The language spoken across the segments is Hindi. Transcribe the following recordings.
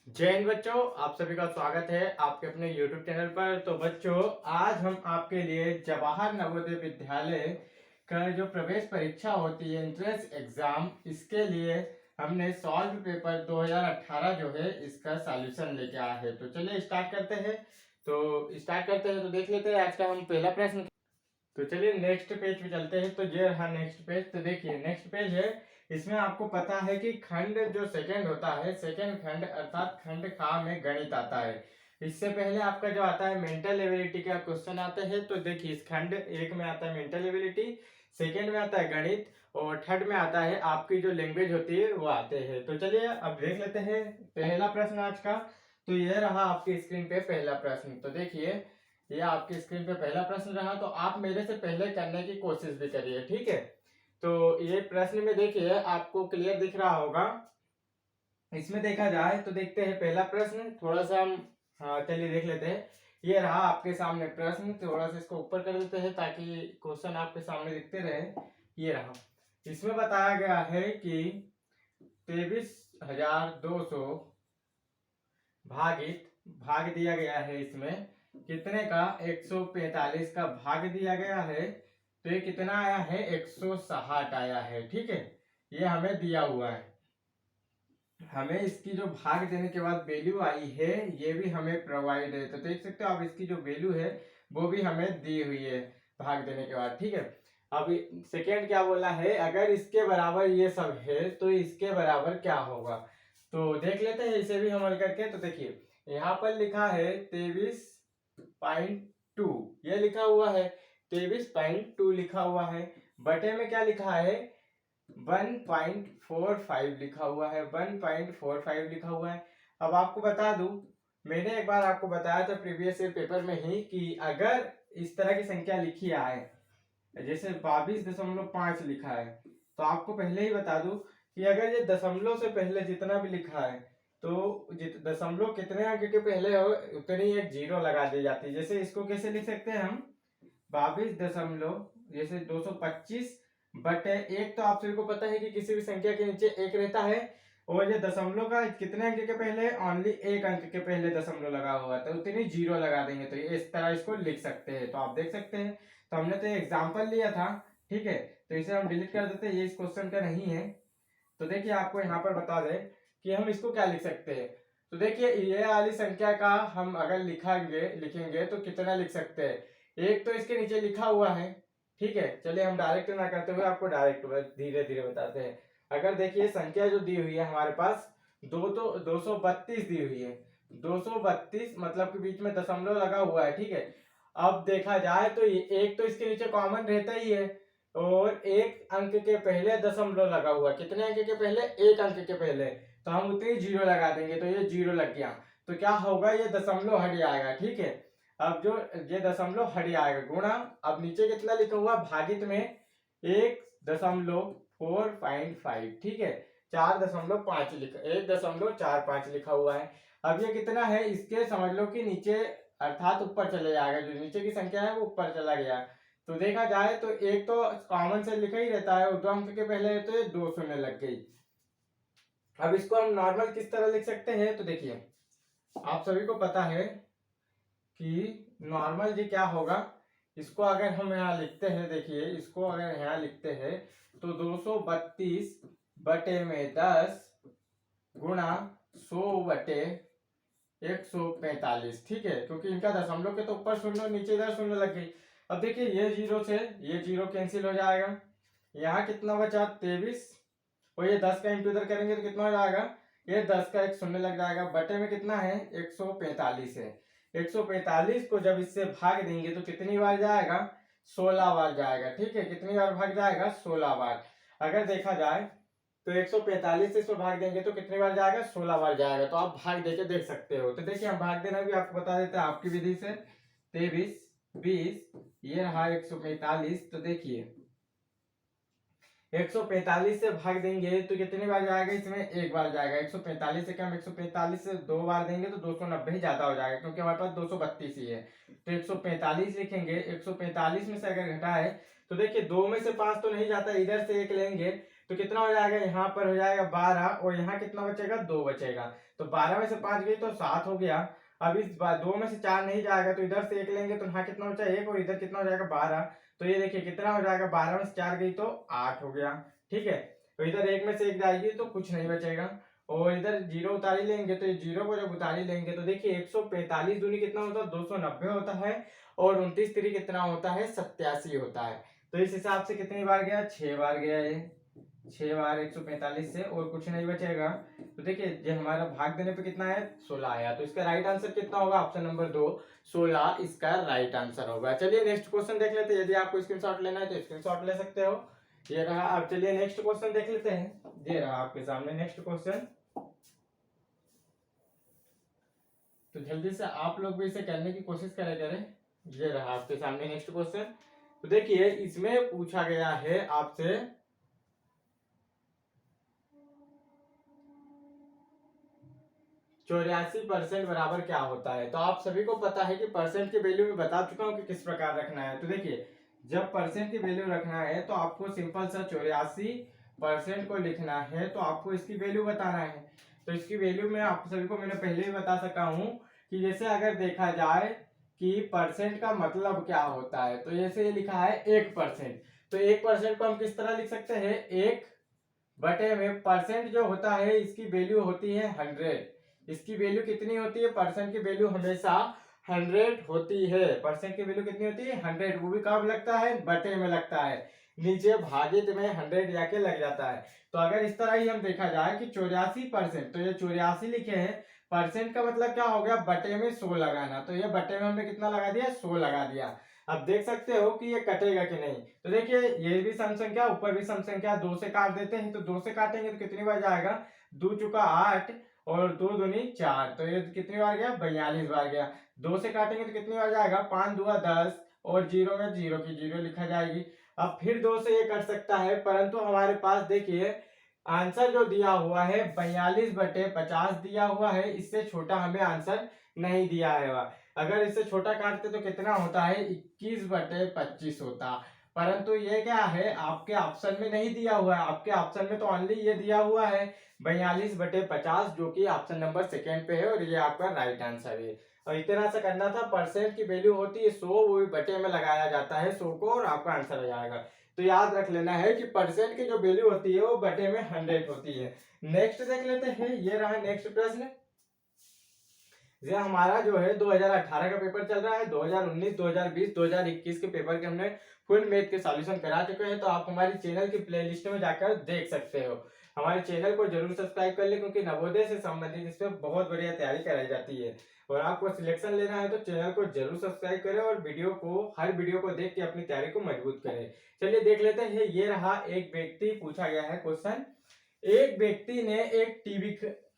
जय हिंद बच्चों, आप सभी का स्वागत है आपके अपने YouTube चैनल पर। तो बच्चों, आज हम आपके लिए जवाहर नवोदय विद्यालय का जो प्रवेश परीक्षा होती है, एंट्रेंस एग्जाम, इसके लिए हमने सॉल्व पेपर 2018 जो है इसका सॉल्यूशन लेके आए हैं। तो चलिए स्टार्ट करते हैं। तो देख लेते हैं आज का हम पहला प्रश्न। तो चलिए नेक्स्ट पेज पे चलते हैं। तो ये रहा नेक्स्ट पेज। तो देखिए नेक्स्ट पेज है, इसमें आपको पता है कि खंड जो सेकंड होता है, सेकंड खंड अर्थात खंड खा में गणित आता है। इससे पहले आपका जो आता है मेंटल एबिलिटी का क्वेश्चन आते हैं। तो देखिए इस खंड एक में आता है मेंटल एबिलिटी, सेकंड में आता है गणित और थर्ड में आता है आपकी जो लैंग्वेज होती है वो आते हैं। तो चलिए अब देख लेते हैं पहला प्रश्न आज का। तो यह रहा आपकी स्क्रीन पे पहला प्रश्न। तो देखिए ये आपकी स्क्रीन पे पहला प्रश्न रहा। तो आप मेरे से पहले करने की कोशिश भी करिए, ठीक है। तो ये प्रश्न में देखिए आपको क्लियर दिख रहा होगा। इसमें देखा जाए तो देखते हैं पहला प्रश्न, थोड़ा सा हम चलिए देख लेते हैं। ये रहा आपके सामने प्रश्न, थोड़ा सा इसको ऊपर कर देते हैं ताकि क्वेश्चन आपके सामने दिखते रहे। ये रहा, इसमें बताया गया है कि 23,200 भागित भाग दिया गया है। इसमें कितने का 145 का भाग दिया गया है। तो ये कितना आया है 160 आया है, ठीक है। ये हमें दिया हुआ है। हमें इसकी जो भाग देने के बाद वैल्यू आई है ये भी हमें प्रोवाइड है। तो देख सकते हो आप, इसकी जो वैल्यू है वो भी हमें दी हुई है भाग देने के बाद, ठीक है। अब सेकेंड क्या बोला है, अगर इसके बराबर ये सब है तो इसके बराबर क्या होगा। तो देख लेते हैं इसे भी हम हल करके। तो देखिए यहाँ पर लिखा है 23.2, ये लिखा हुआ है 23.2 लिखा हुआ है। बटे में क्या लिखा है 1.45 लिखा हुआ है, 1.45 लिखा हुआ है। अब आपको बता दूं, मैंने एक बार आपको बताया था प्रीवियस ईयर पेपर में ही कि अगर इस तरह की संख्या लिखी आए, जैसे 22.5 लिखा है, तो आपको पहले ही बता दूं कि अगर ये दशमलव से पहले जितना भी लिखा है तो दशमलव कितने अंक के पहले हो उतनी एक जीरो लगा दी जाती है। जैसे इसको कैसे लिख सकते हैं हम, 22 जैसे 225 बटे एक। तो आप सभी को पता है कि किसी भी संख्या के नीचे एक रहता है और ये दशमलव का कितने अंक के पहले, ओनली एक अंक के पहले दशमलव लगा हुआ है, तो उतनी जीरो लगा देंगे। तो इस तरह इसको लिख सकते हैं। तो आप देख सकते हैं, तो हमने तो एग्जाम्पल लिया था, ठीक है। तो इसे हम डिलीट कर देते हैं, ये इस क्वेश्चन का नहीं है। तो देखिए आपको यहाँ पर बता दें कि हम इसको क्या लिख सकते हैं। तो देखिए ये वाली संख्या का हम अगर लिखेंगे तो कितना लिख सकते हैं। एक तो इसके नीचे लिखा हुआ है, ठीक है। चलिए हम डायरेक्ट ना करते हुए आपको डायरेक्ट धीरे धीरे बताते हैं। अगर देखिए संख्या जो दी हुई है हमारे पास 232 दी हुई है, 232 मतलब कि बीच में दशमलव लगा हुआ है, ठीक है। अब देखा जाए तो ये एक तो इसके नीचे कॉमन रहता ही है और एक अंक के पहले दशमलव लगा हुआ, कितने अंक के पहले, एक अंक के पहले, तो हम उतनी जीरो लगा देंगे। तो ये जीरो लग गया, तो क्या होगा, ये दशमलव हट जाएगा, ठीक है। अब जो ये दशमलव हट जाएगा गुणा, अब नीचे कितना लिखा हुआ भागित में 1.45, ठीक है। 4.5 लिखा, 1.45 लिखा हुआ है। अब ये कितना है, इसके समझ लो कि नीचे अर्थात ऊपर चले जाएगा, जो नीचे की संख्या है वो ऊपर चला गया। तो देखा जाए तो एक तो कॉमन से लिखा ही रहता है और दो अंक के पहले तो ये 2 शून्य लग गई। अब इसको हम नॉर्मल किस तरह लिख सकते हैं। तो देखिए आप सभी को पता है कि नॉर्मल जी क्या होगा। इसको अगर हम यहाँ लिखते हैं, देखिए इसको अगर यहाँ लिखते हैं तो 232 बटे में 10 गुणा 100 बटे 145, ठीक है। क्योंकि इनका दशमलव के तो ऊपर शून्य नीचे इधर शून्य लग गई। अब देखिए ये जीरो से ये जीरो कैंसिल हो जाएगा, यहाँ कितना बचा 23 और ये 10 का इंटू इधर करेंगे तो कितना हो जाएगा, ये 10 का एक शून्य लग जाएगा। बटे में कितना है 145 है। 145 को जब इससे भाग देंगे तो कितनी बार जाएगा, 16 बार जाएगा, ठीक है। कितनी बार भाग जाएगा, 16 बार। अगर देखा जाए तो 145 से इसको भाग देंगे तो कितनी बार जाएगा, 16 बार जाएगा। तो आप भाग देके देख सकते हो। तो देखिए हम भाग देना भी आपको बता देते हैं आपकी विधि से। 23 20 ये रहा 145। तो देखिए 145 से भाग देंगे तो कितनी बार जाएगा, इसमें एक बार जाएगा। 145 से कम, 145 से दो बार देंगे तो 290 ज्यादा हो जाएगा क्योंकि हमारे पास 232 ही है। तो 145 लिखेंगे, 145 में से अगर घटाए तो देखिए 2 में से 5 तो नहीं जाता, इधर से एक लेंगे तो कितना हो जाएगा, यहाँ पर हो जाएगा 12 और यहाँ कितना बचेगा, 2 बचेगा। तो 12 में से 5 गई तो 7 हो गया। अब इस 2 में से 4 नहीं जाएगा तो इधर से 1 लेंगे तो यहाँ कितना बचा 1 और इधर कितना हो जाएगा 12। तो ये देखिए कितना हो जाएगा, 12 में से 4 गई तो 8 हो गया। ठीक है, तो इधर 1 में से 1 जाएगी तो कुछ नहीं बचेगा और इधर 0 उतारी लेंगे तो ये 0 को जब उतारी लेंगे तो देखिए 145 दूनी कितना होता है, 290 होता है और 29 तिरी कितना होता है, 87 होता है। तो इस हिसाब से कितनी बार गया, 6 बार गया ये, 6 बार 145 से और कुछ नहीं बचेगा। तो देखिए ये हमारा भाग देने पे कितना है, 16 आया। तो इसका राइट आंसर कितना होगा, ऑप्शन नंबर 2 16 इसका राइट आंसर होगा। चलिए नेक्स्ट क्वेश्चन देख लेते हैं। यदि आपको स्क्रीनशॉट लेना है तो स्क्रीनशॉट ले सकते हो, ये रहा। अब चलिए नेक्स्ट क्वेश्चन देख लेते हैं। ये रहा आपके सामने नेक्स्ट क्वेश्चन। तो जल्दी से आप लोग भी इसे करने की कोशिश करें। ये रहा आपके सामने नेक्स्ट क्वेश्चन। तो देखिए इसमें पूछा गया है आपसे 84% बराबर क्या होता है। तो आप सभी को पता है कि परसेंट की वैल्यू में बता चुका हूं कि किस प्रकार रखना है। तो देखिए जब परसेंट की वैल्यू रखना है तो आपको सिंपल सा 84% को लिखना है तो आपको इसकी वैल्यू बताना है। तो इसकी वैल्यू में आप सभी को मैंने पहले ही बता सका हूं कि जैसे अगर देखा जाए कि परसेंट का मतलब क्या होता है, तो जैसे ये लिखा है 1%, तो 1% को हम किस तरह लिख सकते हैं, 1 बटे में परसेंट जो होता है इसकी वैल्यू होती है 100। इसकी वैल्यू कितनी होती है, परसेंट की वैल्यू हमेशा 100 होती है। परसेंट की वैल्यू कितनी होती है, 100। वो भी कब लगता है, बटे में लगता है, नीचे भागित में 100 जाके लग जाता है। तो अगर इस तरह ही हम देखा जाए कि 84%, तो ये 84 लिखे हैं, परसेंट का मतलब क्या हो गया, बटे में 100 लगाना। तो ये बटे में हमने कितना लगा दिया, 100 लगा दिया। अब देख सकते हो कि ये कटेगा कि नहीं। तो देखिए ये भी सम संख्या, ऊपर भी सम संख्या, 2 से काट देते हैं। तो 2 से काटेंगे तो कितनी बार जाएगा, 2 चुका 8 और 2 दूनी 4, तो ये कितनी बार गया, 42 बार गया। 2 से काटेंगे तो कितनी बार जाएगा, 5 दूआ 10 और 0 में 0 की 0 लिखा जाएगी। अब फिर 2 से ये कट सकता है, परंतु हमारे पास देखिए आंसर जो दिया हुआ है 42/50 दिया हुआ है। इससे छोटा हमें आंसर नहीं दिया है। अगर इससे छोटा काटते तो कितना होता है, 21/25 होता। परंतु ये क्या है, आपके ऑप्शन में नहीं दिया हुआ है। आपके ऑप्शन में तो ओनली ये दिया हुआ है 42/50, जो कि ऑप्शन नंबर 2 पे है और ये आपका राइट आंसर है। और इतना सा करना था। परसेंट की वैल्यू होती है 100, वो भी बटे में लगाया जाता है 100 को और आपका आंसर आ जाएगा। तो याद रख लेना है कि परसेंट की जो वैल्यू होती है वो बटे में 100 होती है। नेक्स्ट देख लेते हैं। ये रहा नेक्स्ट प्रश्न। ये हमारा जो है 2018 का पेपर चल रहा है। 2019, 2020, 2021 के पेपर के हमने फुल मैथ के सॉल्यूशन करा चुके हैं। तो आप हमारी चैनल की प्लेलिस्ट में जाकर देख सकते हो। हमारे चैनल को जरूर सब्सक्राइब कर ले, क्योंकि नवोदय से संबंधित इसमें बहुत बढ़िया तैयारी कराई जाती है। और आपको सिलेक्शन लेना है तो चैनल को जरूर सब्सक्राइब करें और हर वीडियो को देख के अपनी तैयारी को मजबूत करें। चलिए देख लेते हैं। ये रहा, एक व्यक्ति पूछा गया है क्वेश्चन। एक व्यक्ति ने एक टीवी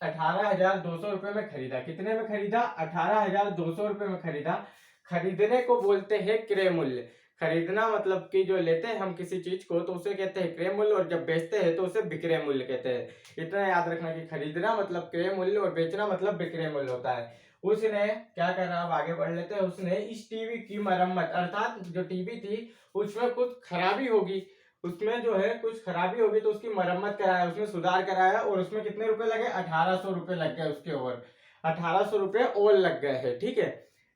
18,200 रुपए में खरीदा। कितने में खरीदा, 18,200 रुपए में खरीदा। खरीदने को बोलते हैं क्रय मूल्य। खरीदना मतलब कि जो लेते हैं हम किसी चीज को तो उसे कहते हैं क्रय मूल्य, और जब बेचते हैं तो उसे विक्रय मूल्य कहते हैं। इतना याद रखना कि खरीदना मतलब क्रय मूल्य और बेचना मतलब विक्रय मूल्य होता है। उसने क्या करना, अब आगे बढ़ लेते हैं। उसने इस टीवी की मरम्मत, अर्थात जो टीवी थी उसमें कुछ खराबी होगी, उसमें जो है कुछ खराबी होगी तो उसकी मरम्मत कराया, उसमें सुधार कराया और उसमें कितने रुपए लगे, 1800 रुपए लग गए उसके, और 1800 रुपए और लग गए हैं। ठीक है,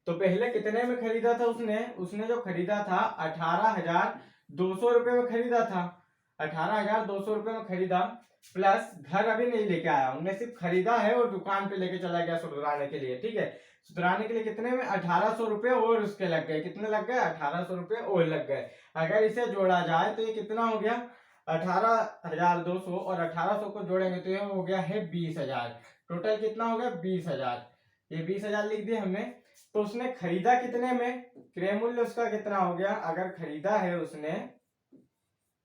तो पहले कितने में खरीदा था उसने जो खरीदा था 18,200 रुपए में खरीदा था। 18,200 रुपए में खरीदा, प्लस घर अभी नहीं लेके आया, उन्हें सिर्फ खरीदा है और दुकान पे लेके चला गया सुधराने के लिए। ठीक है, सुधराने के लिए कितने में, 1800 रुपए और उसके लग गए। कितने लग गए, 1800 रुपए और लग गए। अगर इसे जोड़ा जाए तो ये कितना हो गया, 18,200 और 1800 को जोड़ेंगे तो ये हो गया है 20,000। टोटल कितना हो गया, 20,000। ये 20,000 लिख दिए हमने। तो उसने खरीदा कितने में, क्रय मूल्य उसका कितना हो गया, अगर खरीदा है उसने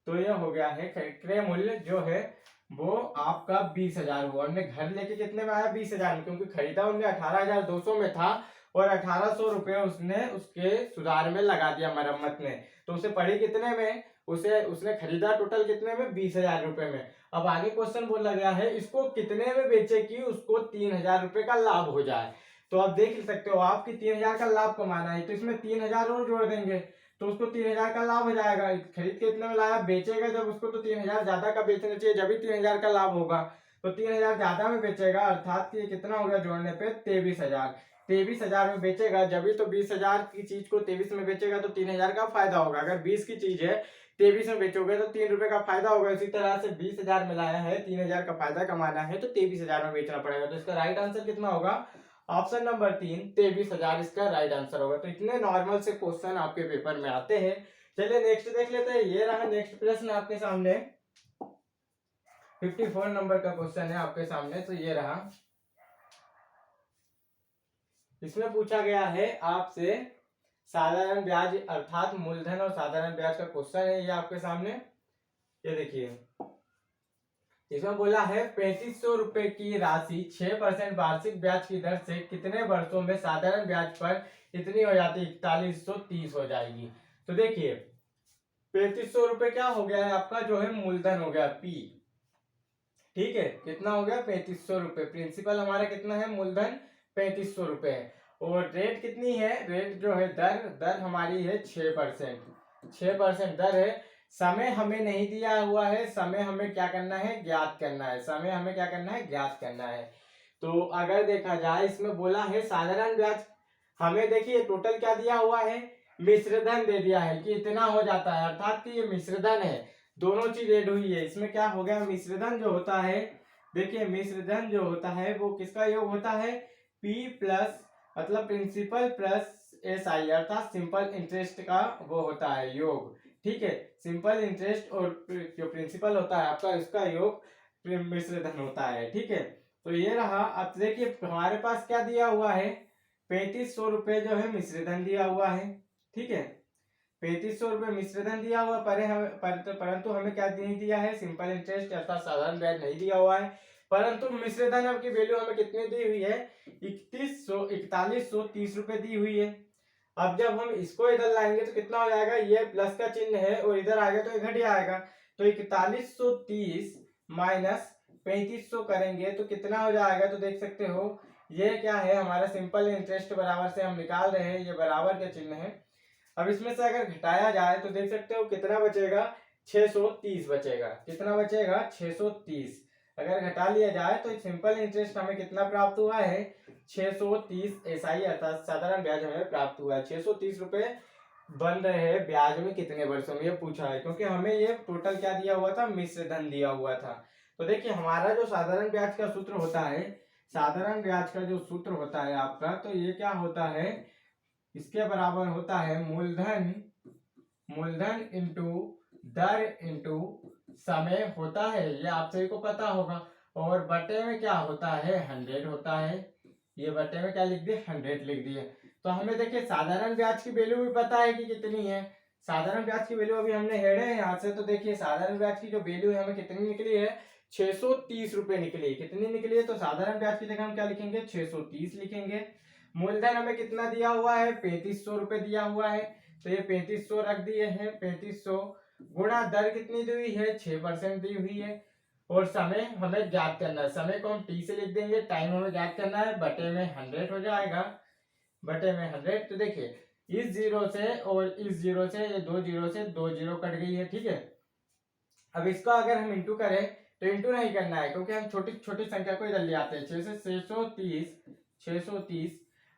तो ये हो गया है क्रय मूल्य जो है वो आपका 20,000 हुआ। हमने घर लेके कितने में आया, 20,000 में, क्योंकि खरीदा उन्हें 18,200 में था और 1800 रुपए उसने उसके सुधार में लगा दिया, मरम्मत में। तो उसे पड़ी कितने में, उसने खरीदा टोटल कितने में, 20,000 रुपए में। अब आगे क्वेश्चन बोला गया है इसको कितने में बेचे कि उसको 3,000 रुपए का लाभ हो जाए। तो आप देख सकते हो आपकी 3,000 का लाभ कमाना है तो इसमें 3,000 और जोड़ देंगे। तो उसको 3000 का लाभ हो जाएगा। खरीद के इतने में लाया, बेचेगा जब उसको तो 3000 ज्यादा का बेचना चाहिए, जब भी 3000 का लाभ होगा। तो 3000 ज्यादा में बेचेगा, अर्थात कि ये कितना हो गया जोड़ने पे 23,000। 23,000 में बेचेगा जब भी, तो 20,000 की चीज को 23 में बेचेगा तो 3000 का फायदा होगा। अगर 20 की चीज है 23 में बेचोगे तो 3 रुपए का फायदा होगा। इसी तरह से 20,000 में लाया है, 3000 का फायदा कमाना है तो 23,000 में बेचना पड़ेगा। तो इसका राइट आंसर कितना होगा? ऑप्शन नंबर 3, 23,000 इसका राइट आंसर होगा। तो इतने नॉर्मल से क्वेश्चन आपके पेपर में आते हैं। चलिए नेक्स्ट देख लेते हैं। ये रहा नेक्स्ट प्रश्न आपके सामने, 54 नंबर का क्वेश्चन है आपके सामने। तो ये रहा, इसमें पूछा गया है आपसे साधारण ब्याज अर्थात मूलधन और साधारण ब्याज का क्वेश्चन है ये आपके सामने। ये देखिए, इसमें बोला है 3500 रुपए की राशि 6% वार्षिक ब्याज की दर से कितने वर्षों में साधारण ब्याज पर इतनी हो जाती है 4130 हो जाएगी। तो देखिए 3500 रुपए क्या हो गया है आपका, जो है मूलधन हो गया पी। ठीक है, कितना हो गया 3500 रुपए। प्रिंसिपल हमारा कितना है, मूलधन 3500 रुपए है। और रेट कितनी है, रेट जो है दर हमारी है 6%। 6% दर है। समय हमें नहीं दिया हुआ है, समय हमें क्या करना है, ज्ञात करना है। समय हमें क्या करना है, ज्ञात करना है। तो अगर देखा जाए इसमें बोला है साधारण ब्याज, हमें देखिए टोटल क्या दिया हुआ है, मिश्रधन दे दिया है कि इतना हो जाता है, अर्थात कि ये मिश्रधन है। दोनों चीज ऐड हुई है। इसमें क्या हो गया, मिश्रधन जो होता है, देखिए मिश्रधन जो होता है वो किसका योग होता है, पी प्लस मतलब प्रिंसिपल प्लस एस आई, अर्थात सिंपल इंटरेस्ट का वो होता है योग। ठीक है, सिंपल इंटरेस्ट और जो प्रिंसिपल होता है आपका, इसका योग मिश्रधन होता है। ठीक है, तो ये रहा। अब देखिए हमारे पास क्या दिया हुआ है, 3500 रुपए जो है मिश्रधन दिया हुआ है। ठीक है, 3500 रुपए मिश्रधन दिया हुआ परंतु हमें क्या नहीं दिया है, सिंपल इंटरेस्ट अर्थात साधारण ब्याज नहीं दिया हुआ है। परंतु मिश्रधन की वैल्यू हमें कितनी दी हुई है, 4130 रुपए दी हुई है। अब जब हम इसको इधर लाएंगे तो कितना हो जाएगा, ये प्लस का चिन्ह है और इधर आएगा तो ये घट जाएगा। तो 4130 माइनस 3500 करेंगे तो कितना हो जाएगा, तो देख सकते हो ये क्या है हमारा सिंपल इंटरेस्ट बराबर से हम निकाल रहे हैं, ये बराबर का चिन्ह है। अब इसमें से अगर घटाया जाए तो देख सकते हो कितना बचेगा, 630 बचेगा। कितना बचेगा, 630। अगर घटा लिया जाए तो सिंपल इंटरेस्ट हमें कितना प्राप्त हुआ है, 630 एसआई अर्थात साधारण ब्याज हमें प्राप्त हुआ है। 630 रुपए बन रहे हैं ब्याज में कितने वर्षों में, ये पूछा है। क्योंकि हमें ये टोटल क्या दिया हुआ था, मिश्रधन दिया हुआ था। तो देखिए हमारा जो साधारण ब्याज का सूत्र होता है, साधारण ब्याज का जो सूत्र होता है आपका, तो ये क्या होता है, इसके बराबर होता है मूलधन, मूलधन इंटू दर इंटू समय होता है, ये आप सभी को पता होगा। और बटे में क्या होता है, 100 होता है। ये बटे में क्या लिख दिए, 100 लिख दिए। तो हमें देखिए साधारण ब्याज की वैल्यू भी पता है कि कितनी है। साधारण ब्याज की वैल्यू अभी हमने हेड़े हैं यहाँ से। तो देखिए साधारण ब्याज की जो वैल्यू है हमें कितनी निकली है, 630 रुपए निकली है। कितनी निकली है, तो साधारण ब्याज की जगह हम क्या लिखेंगे, 630 लिखेंगे। मूलधन हमें कितना दिया हुआ है, 3500 रुपए दिया हुआ है। तो ये 3500 रख दिए हैं, 3500 गुणा दर कितनी दी हुई है, 6% दी हुई है। और समय हमें ज्ञात करना है, समय को हम टी से लिख देंगे, टाइम हमें ज्ञात करना है, बटे में 100 हो जाएगा, बटे में 100। तो देखिए इस जीरो से और इस जीरो से, ये दो जीरो से दो जीरो कट गई है। ठीक है, अब इसको अगर हम इंटू करें तो इंटू नहीं करना है, क्योंकि हम छोटी छोटी संख्या को इधर ले आते हैं। 630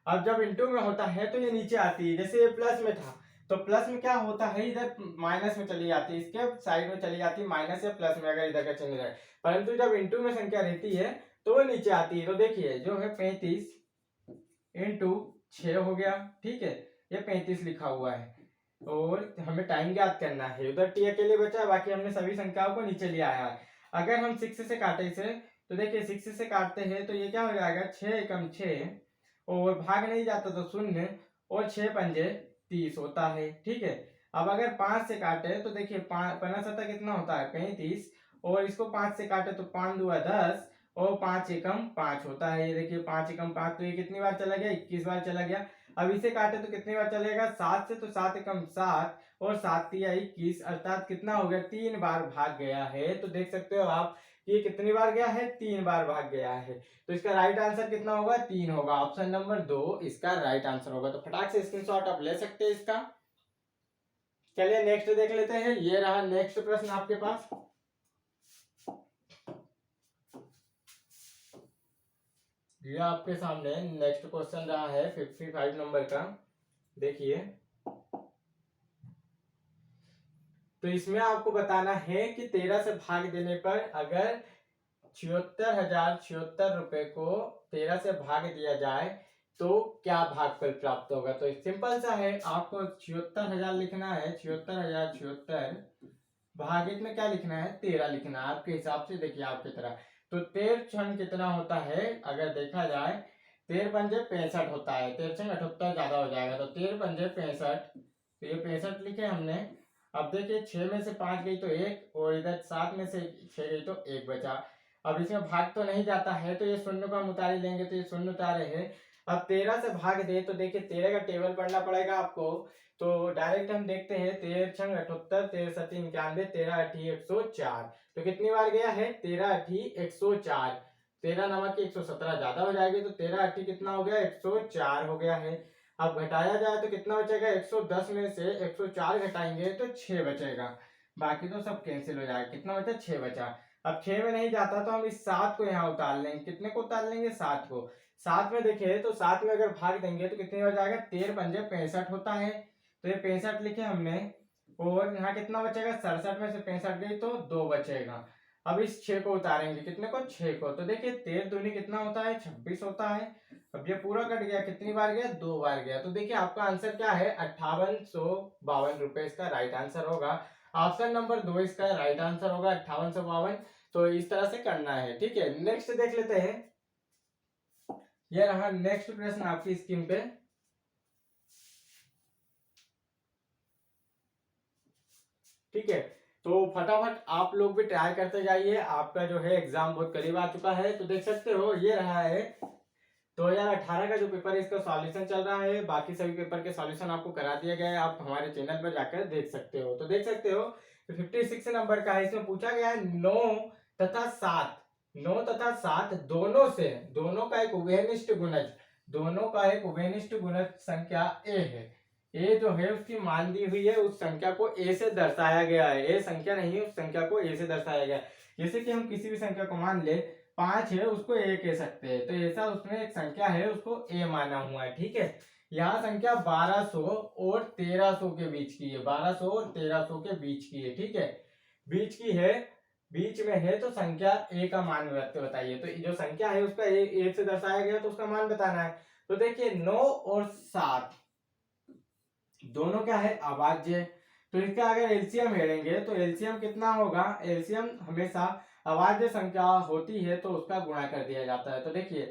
अब जब इंटू में होता है तो ये नीचे आती है। जैसे ये प्लस में था तो प्लस में क्या होता है, इधर माइनस में चली जाती है, इसके साइड में चली जाती है माइनस या प्लस में, अगर इधर का चिन्ह है। परंतु जब इंटू में संख्या रहती है तो वो नीचे आती है। तो देखिए जो है 35 इंटू 6 हो गया। ठीक है, ये 35 लिखा हुआ है और हमें टाइम ज्ञात करना है। उधर टी अकेले बचा, बाकी हमने सभी संख्याओं को नीचे ले आया है। अगर हम 6 से काटे इसे, तो देखिए 6 से काटते हैं तो ये क्या हो जाएगा, 6 एकम 6 और भाग नहीं जाता तो 0 और 6 पंजे 30 होता है। ठीक है, अब अगर 5 से काटे तो देखिए 5 सत्ता कितना होता है, 35 और इसको 5 से काटे तो 5 दूआ 10 और 5 एकम 5 होता है। ये देखिए 5 एकम 5, तो ये कितनी बार चला गया, 21 बार चला गया। अब इसे काटे तो कितनी बार चलेगा, 7 से, तो 7 एकम 7 और 7 तिया 21, अर्थात कितना हो गया, 3 बार भाग गया है। तो देख सकते हो आप ये कितनी बार गया है, 3 बार भाग गया है। तो इसका राइट आंसर कितना होगा, 3 होगा। ऑप्शन नंबर 2 इसका राइट आंसर होगा। तो फटाक से स्क्रीनशॉट आप ले सकते हैं इसका। चलिए नेक्स्ट देख लेते हैं। ये रहा नेक्स्ट प्रश्न आपके पास। ये आपके सामने नेक्स्ट क्वेश्चन रहा है 55 नंबर का। देखिए, तो इसमें आपको बताना है कि 13 से भाग देने पर अगर 76,076 रुपए को 13 से भाग दिया जाए तो क्या भागफल प्राप्त होगा। तो सिंपल सा है, आपको 76,000 लिखना है। 76,076 भागित में क्या लिखना है, 13 लिखना है आपके हिसाब से। देखिए आपकी तरह तो 13 क्षण कितना होता है, अगर देखा जाए 13 पंजे 65 होता है। 13 क्षण 78 ज्यादा हो जाएगा, तो 13 पंजे 65, तो ये 65 लिखे हमने। अब देखिए 6 में से 5 गई तो 1, और इधर 7 में से 6 गई तो 1 बचा। अब इसमें भाग तो नहीं जाता है, तो ये शून्य को हम उतारे लेंगे, तो ये शून्य उतारे हैं। अब 13 से भाग दे तो देखिए 13 का टेबल पढ़ना पड़ेगा आपको। तो डायरेक्ट हम देखते हैं, 13 छंग 78, 13 सती 91, 13 अठी 104। तो कितनी बार गया है, 13 अठी 104। 13 नमक की 117 ज्यादा हो जाएगी, तो 13 अठी कितना हो गया, 104 हो गया है। अब घटाया जाए तो कितना बचेगा, 110 में से 104 घटाएंगे तो 6 बचेगा। बाकी तो सब कैंसिल हो जाएगा। कितना बचा, 6 बचा। अब 6 में नहीं जाता तो हम इस 7 को यहाँ उतार लेंगे। कितने को उतार लेंगे, 7 को। 7 में देखिए तो 7 में अगर भाग देंगे तो कितने हो जाएगा, 13 पंजे 65 होता है, तो ये 65 लिखे हमने। और यहाँ कितना बचेगा, 67 में से 65 गई तो 2 बचेगा। अब इस 6 को उतारेंगे, कितने को, 6 को। तो देखिए 13 दूनी कितना होता है, 26 होता है। अब ये पूरा कट गया, कितनी बार गया, 2 बार गया। तो देखिए आपका आंसर क्या है, 5852 रुपए इसका राइट आंसर होगा। ऑप्शन नंबर 2 इसका राइट आंसर होगा, 5852। तो इस तरह से करना है, ठीक है। नेक्स्ट देख लेते हैं। यह रहा नेक्स्ट प्रश्न आपकी स्क्रीन पे। ठीक है, तो फटाफट आप लोग भी ट्राई करते जाइए। आपका जो है एग्जाम बहुत करीब आ चुका है। तो देख सकते हो ये रहा है 2018 का जो पेपर है, इसका सॉल्यूशन चल रहा है। बाकी सभी पेपर के सॉल्यूशन आपको करा दिया गया है, आप हमारे चैनल पर जाकर देख सकते हो। तो देख सकते हो 56 नंबर का है। इसमें पूछा गया है 9 तथा 7, 9 तथा 7 दोनों से, दोनों का एक उभयनिष्ठ गुणज, दोनों का एक उभयनिष्ठ गुणज संख्या ए है। ए जो है उसकी मान दी हुई है, उस संख्या को ए से दर्शाया गया है। ए संख्या नहीं है, उस संख्या को ए से दर्शाया गया है। जैसे कि हम किसी भी संख्या को मान ले, 5 है उसको ए कह सकते हैं, तो ऐसा उसमें एक संख्या है उसको ए माना हुआ है, ठीक है। यहाँ संख्या 1200 और 1300 के बीच की है, 1200 और 1300 के बीच की है, ठीक है। बीच की है, बीच में है, तो संख्या ए का मान बताइए। तो जो संख्या है उसका ए से दर्शाया गया, तो उसका मान बताना है। तो देखिए 9 और 7 दोनों क्या है, अभाज्य। तो इसका अगर एलसीएम हेरेंगे तो एलसीएम कितना होगा, एलसीएम हमेशा अभाज्य संख्या होती है तो उसका गुणा कर दिया जाता है। तो देखिए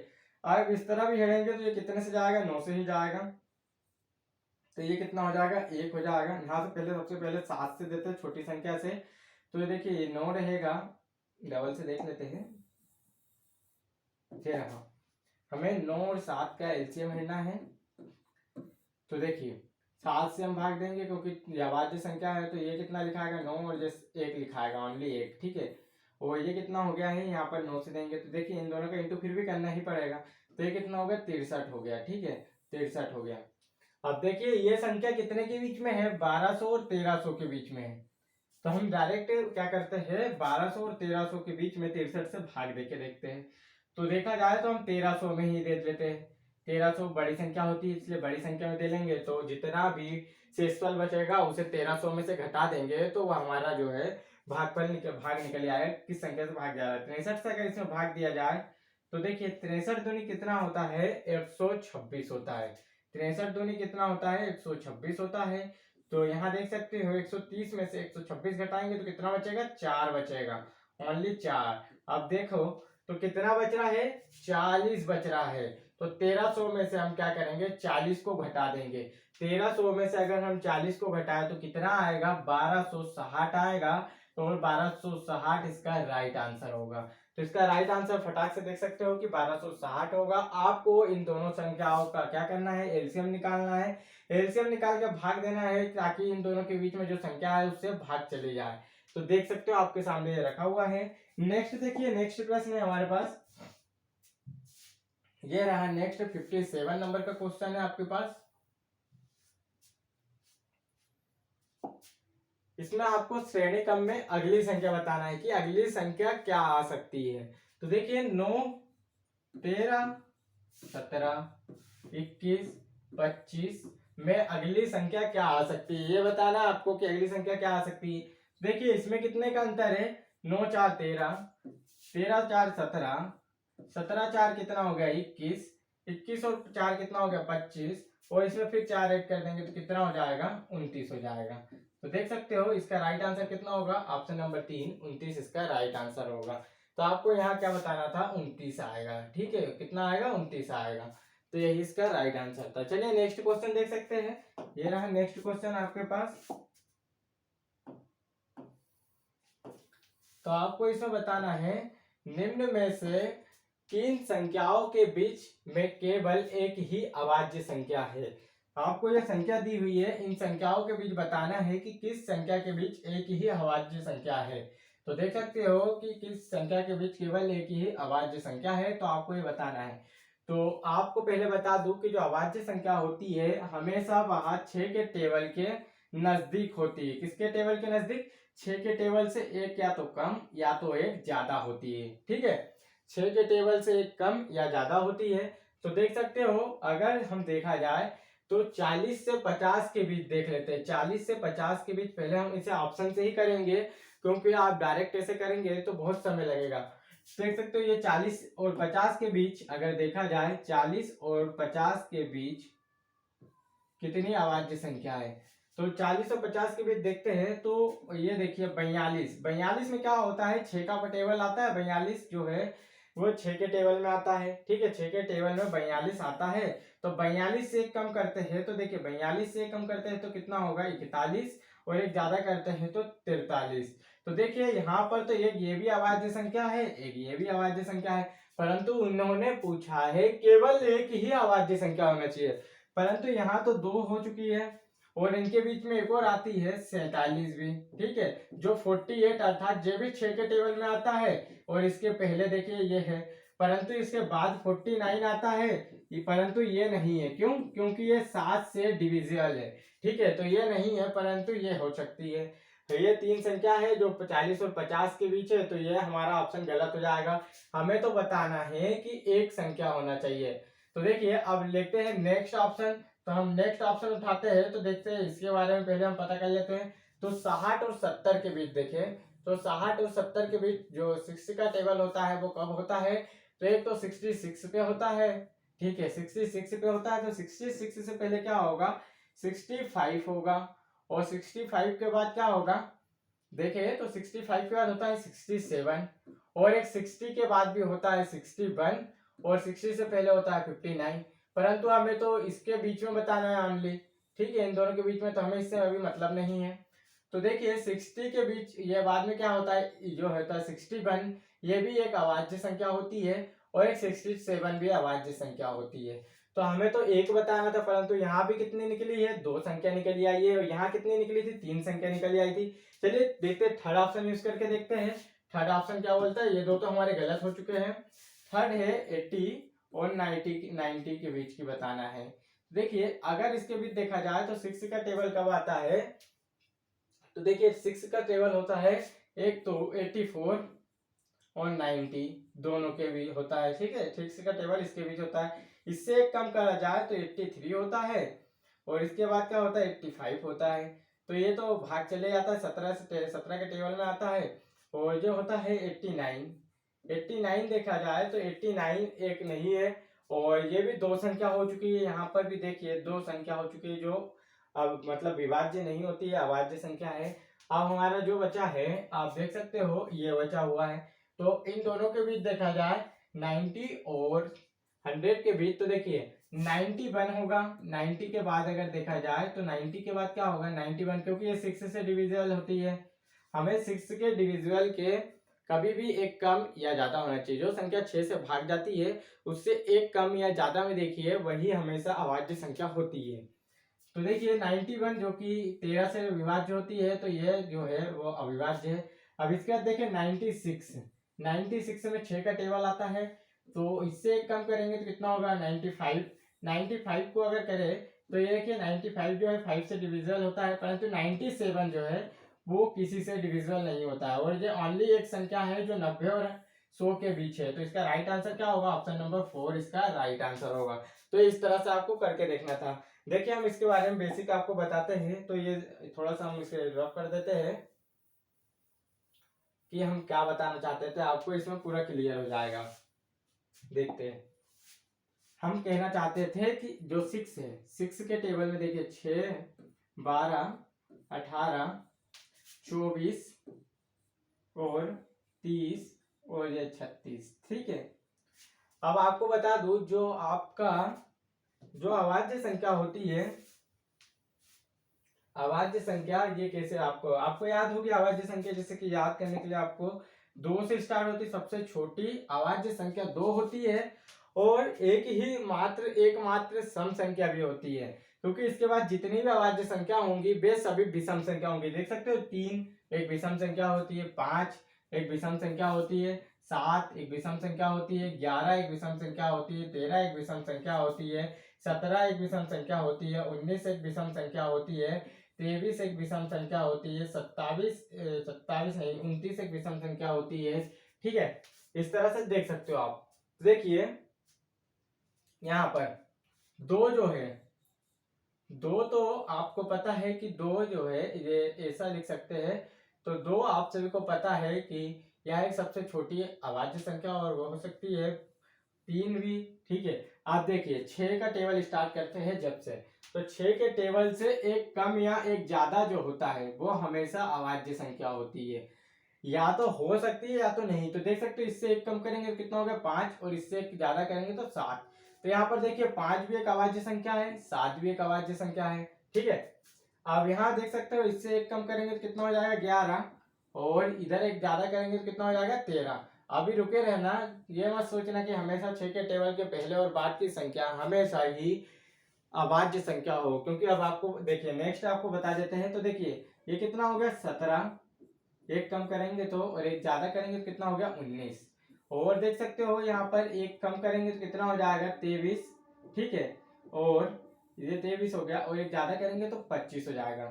अब इस तरह भी हेरेंगे तो ये कितने से जाएगा, 9 से ही जाएगा। तो ये कितना हो जाएगा, 1 हो जाएगा। यहाँ से पहले सबसे पहले 7 से देते हैं, छोटी संख्या से। तो ये देखिए ये 9 रहेगा, डबल से देख लेते हैं। ये रहा, हमें 9 और 7 का एलसीएम हेरना है। तो देखिए 7 से हम भाग देंगे क्योंकि अभाज्य संख्या है, तो ये कितना लिखाएगा, 9 और जैसे 1 लिखाएगा, ओनली 1, ठीक है। और ये कितना हो गया है, यहाँ पर 9 से देंगे तो देखिए इन दोनों का इंटू फिर भी करना ही पड़ेगा। तो ये कितना हो गया, 63 हो गया, ठीक है, 63 हो गया। अब देखिए ये संख्या कितने के बीच में है, 1200 और 1300 के बीच में है। तो हम डायरेक्ट क्या करते हैं, 1200 और 1300 के बीच में 63 से भाग देके देखते हैं। तो देखा जाए तो हम 1300 में ही दे लेते हैं। 1300 बड़ी संख्या होती है, इसलिए बड़ी संख्या में दे लेंगे। तो जितना भी शेषफल बचेगा उसे 1300 में से घटा देंगे, तो वह हमारा जो है भाग निकल आए, किस संख्या से भाग जा रहा है। 63 से अगर इसमें भाग दिया जाए तो देखिए 63 दूनी कितना होता है, 126 होता है। 63 दूनी कितना होता है, 126 होता है। तो यहाँ देख सकते हो 130 में से 126 घटाएंगे तो कितना बचेगा, 4 बचेगा, ओनली 4। अब देखो तो कितना बच रहा है, 40 बच रहा है। तो 1300 में से हम क्या करेंगे, 40 को घटा देंगे। 1300 में से अगर हम 40 को घटाए तो कितना आएगा, 1260 आएगा। तो 1260 इसका राइट आंसर होगा। तो इसका राइट आंसर फटाक से देख सकते हो कि 1260 होगा। आपको इन दोनों संख्याओं का क्या करना है, एलसीएम निकालना है। एलसीएम निकाल के भाग देना है, ताकि इन दोनों के बीच में जो संख्या है उससे भाग चले जाए। तो देख सकते हो आपके सामने रखा हुआ है। नेक्स्ट देखिए, नेक्स्ट प्रश्न है हमारे पास। ये रहा नेक्स्ट 57 नंबर का क्वेश्चन है आपके पास। इसमें आपको श्रेणी क्रम में अगली संख्या बताना है कि अगली संख्या क्या आ सकती है। तो देखिए 9, 13, 17, 21, 25 में अगली संख्या क्या आ सकती है, ये बताना है आपको कि अगली संख्या क्या आ सकती है। देखिए इसमें कितने का अंतर है, 9 4 13, 13 4 17, 17 4 कितना हो गया 21, 21 और 4 कितना हो गया 25, और इसमें फिर 4 ऐड कर देंगे तो कितना हो जाएगा 29 हो जाएगा। तो देख सकते हो इसका राइट आंसर कितना होगा, ऑप्शन नंबर 3 29 इसका राइट आंसर होगा। तो आपको यहाँ क्या बताना था, 29 आएगा। ठीक है, कितना आएगा 29 आएगा। तो यही इसका राइट आंसर था। चलिए नेक्स्ट क्वेश्चन देख सकते हैं। ये रहा नेक्स्ट क्वेश्चन आपके पास। तो आपको इसमें बताना है निम्न में से किन संख्याओं के बीच में केवल एक ही अभाज्य संख्या है। आपको यह संख्या दी हुई है, इन संख्याओं के बीच बताना है कि किस संख्या के बीच एक ही अभाज्य संख्या है। तो देख सकते हो कि किस संख्या के बीच केवल एक ही अभाज्य संख्या है, तो आपको ये बताना है। तो आपको पहले बता दूं कि जो अभाज्य संख्या होती है हमेशा वहां 6 के टेबल के नजदीक होती है। किसके टेबल के नजदीक, 6 के टेबल से एक या तो कम या तो एक ज्यादा होती है। ठीक है, 6 के टेबल से एक कम या ज्यादा होती है। तो देख सकते हो अगर हम देखा जाए तो 40 से 50 के बीच देख लेते हैं। 40 से 50 के बीच पहले हम इसे ऑप्शन से ही करेंगे, क्योंकि आप डायरेक्ट ऐसे करेंगे तो बहुत समय लगेगा। देख सकते हो ये 40 और 50 के बीच अगर देखा जाए, 40 और 50 के बीच कितनी अभाज्य संख्या है। तो 40 और 50 के बीच देखते हैं। तो ये देखिए 42, 42 में क्या होता है, 6 का टेबल आता है। 42 जो है वो 6 के टेबल में आता है। ठीक है, 6 के टेबल में 42 आता है। तो 42 से कम करते हैं तो देखिए 42 से कम करते हैं तो कितना होगा 41, और एक ज्यादा करते हैं तो 43। तो देखिए यहाँ पर तो एक ये भी अभाज्य संख्या है, एक ये भी अभाज्य संख्या है, परंतु उन्होंने पूछा है केवल एक ही अभाज्य संख्या होना चाहिए। परंतु यहाँ तो 2 हो चुकी है, और इनके बीच में एक और आती है 47 भी। ठीक है, जो 48 अर्थात ये भी 6 के टेबल में आता है, और इसके पहले देखिए ये है, परंतु इसके बाद 49 आता है, परंतु ये नहीं है। क्यों, क्योंकि ये 7 से डिविजिबल है। ठीक है, तो ये नहीं है, परंतु ये हो सकती है। तो ये 3 संख्या है जो 40 और 50 के बीच है, तो ये हमारा ऑप्शन गलत हो जाएगा। हमें तो बताना है कि एक संख्या होना चाहिए। तो देखिए अब लेते हैं नेक्स्ट ऑप्शन। तो हम नेक्स्ट ऑप्शन उठाते हैं, तो देखते हैं इसके बारे में पहले हम पता कर लेते हैं। तो 60 और 70 के बीच देखें, तो 60 और 70 के बीच जो 60 का टेबल होता है वो कब होता है, तो एक तो 66 पे होता है। ठीक है, 66 पे होता है। तो 66 से पहले क्या होगा, 65 होगा, और 65 के बाद क्या होगा, देखिए तो 65 के बाद होता है 67, और एक 60 के बाद भी होता है 61, और 60 से पहले होता है 59। परंतु हमें तो इसके बीच में बताना है ओनली। ठीक है, इन दोनों के बीच में तो हमें इससे अभी मतलब नहीं है। तो देखिए 60 के बीच ये बाद में क्या होता है, जो होता है 61, ये भी एक अभाज्य संख्या होती है, और एक 67 भी अभाज्य संख्या होती है। तो हमें तो एक बताना था, परंतु यहाँ भी कितनी निकली है, 2 संख्या निकली आई है, और यहाँ कितनी निकली थी, 3 संख्या निकली आई थी। चलिए देखते हैं, थर्ड ऑप्शन यूज करके देखते हैं। थर्ड ऑप्शन क्या बोलता है, ये दो तो हमारे गलत हो चुके हैं। थर्ड है 80 और 90 के बीच की बताना है। देखिए अगर इसके बीच देखा जाए तो 6 का टेबल कब आता है, तो देखिए 6 का टेबल होता है एक तो 84 और 90 दोनों के बीच होता है। ठीक है, 6 का टेबल इसके बीच होता है। इससे एक कम करा जाए तो 83 होता है, और इसके बाद क्या होता है 85 होता है। तो ये तो भाग चले जाता है, 17 के टेबल में आता है। और जो होता है 89, 89 देखा जाए तो 89 एक नहीं है, और ये भी 2 संख्या हो चुकी है। यहाँ पर भी देखिए 2 संख्या हो चुकी है, जो अब मतलब विभाज्य नहीं होती है, अभाज्य संख्या है। अब हमारा जो बचा है आप देख सकते हो ये बचा हुआ है। तो इन दोनों के बीच देखा जाए 90 और 100 के बीच, तो देखिए 91 होगा। 90 के बाद अगर देखा जाए तो 90 के बाद क्या होगा 91, क्योंकि ये 6 से डिविजिबल होती है। हमें 6 के डिविजिबल के कभी भी एक कम या ज्यादा होना चाहिए। जो संख्या 6 से भाग जाती है उससे एक कम या ज्यादा में देखिए वही हमेशा अभाज्य संख्या होती है। तो देखिए 91 जो कि 13 से विभाज्य होती है, तो यह जो है वो अविभाज्य है। अब इसके बाद देखिए 96, 96 में 6 का टेबल आता है, तो इससे एक कम करेंगे तो कितना होगा 95। 95 को अगर करें तो ये देखिए 95 जो है 5 से डिविजिबल होता है, परंतु 97 जो है वो किसी से डिविजिबल नहीं होता है, और ये ओनली एक संख्या है जो 90 और 100 के बीच है। तो इसका राइट आंसर क्या होगा? ऑप्शन नंबर 4 इसका राइट आंसर होगा। तो इस तरह से आपको करके देखना था। देखिए हम इसके बारे में बेसिक आपको बताते हैं, तो ये थोड़ा सा हम इसे ड्रॉप कर देते हैं कि हम क्या बताना चाहते थे, आपको इसमें पूरा क्लियर हो जाएगा। देखते हैं, हम कहना चाहते थे कि जो 6 है, 6 के टेबल में देखिए 6, 12, 18, 24 और 30 और ये 36। ठीक है, अब आपको बता दूं जो आपका जो अभाज्य संख्या होती है, अभाज्य संख्या ये कैसे आपको याद होगी। अभाज्य संख्या जैसे कि याद करने के लिए आपको 2 से स्टार्ट होती है, सबसे छोटी अभाज्य संख्या 2 होती है, और एकमात्र सम संख्या भी होती है, क्योंकि इसके बाद जितनी भी अभाज्य संख्या होंगी वे सभी विषम संख्या होंगी। देख सकते हो 3 एक विषम संख्या होती है, 5 एक विषम संख्या होती है, 7 एक विषम संख्या होती है, 11 एक विषम संख्या होती है, 13 एक विषम संख्या होती है, 17 एक विषम संख्या होती है, 19 एक विषम संख्या होती है, 23 एक विषम संख्या होती है, 27 नहीं 29 एक विषम संख्या होती है। ठीक है, इस तरह से देख सकते हो आप। देखिए यहाँ पर 2 जो है, 2 तो आपको पता है कि 2 जो है ये ऐसा लिख सकते हैं। तो 2 आप सभी को पता है कि यह एक सबसे छोटी अभाज्य संख्या और वो हो सकती है 3 भी। ठीक है, आप देखिए 6 का टेबल स्टार्ट करते हैं जब से, तो 6 के टेबल से एक कम या एक ज्यादा जो होता है वो हमेशा अभाज्य संख्या होती है। या तो हो सकती है या तो नहीं। तो देख सकते हो इससे एक कम करेंगे तो कितना हो गया 5, और इससे एक ज्यादा करेंगे तो 7। तो यहाँ पर देखिए 5 भी एक अभाज्य संख्या है, 7 भी एक अभाज्य संख्या है। ठीक है, अब यहाँ देख सकते हो इससे एक कम करेंगे तो कितना हो जाएगा 11, और इधर एक ज्यादा करेंगे तो कितना हो जाएगा 13। अभी रुके रहना, ये मत सोचना कि हमेशा 6 के टेबल के पहले और बाद की संख्या हमेशा ही अभाज्य संख्या हो, क्योंकि अब आपको देखिए नेक्स्ट आपको बता देते हैं। तो देखिए ये कितना हो गया 17, एक कम करेंगे तो और एक ज्यादा करेंगे तो कितना हो गया 19, और देख सकते हो यहाँ पर एक कम करेंगे तो कितना हो जाएगा 23। ठीक है, और ये 23 हो गया, और एक ज्यादा करेंगे तो 25 हो जाएगा।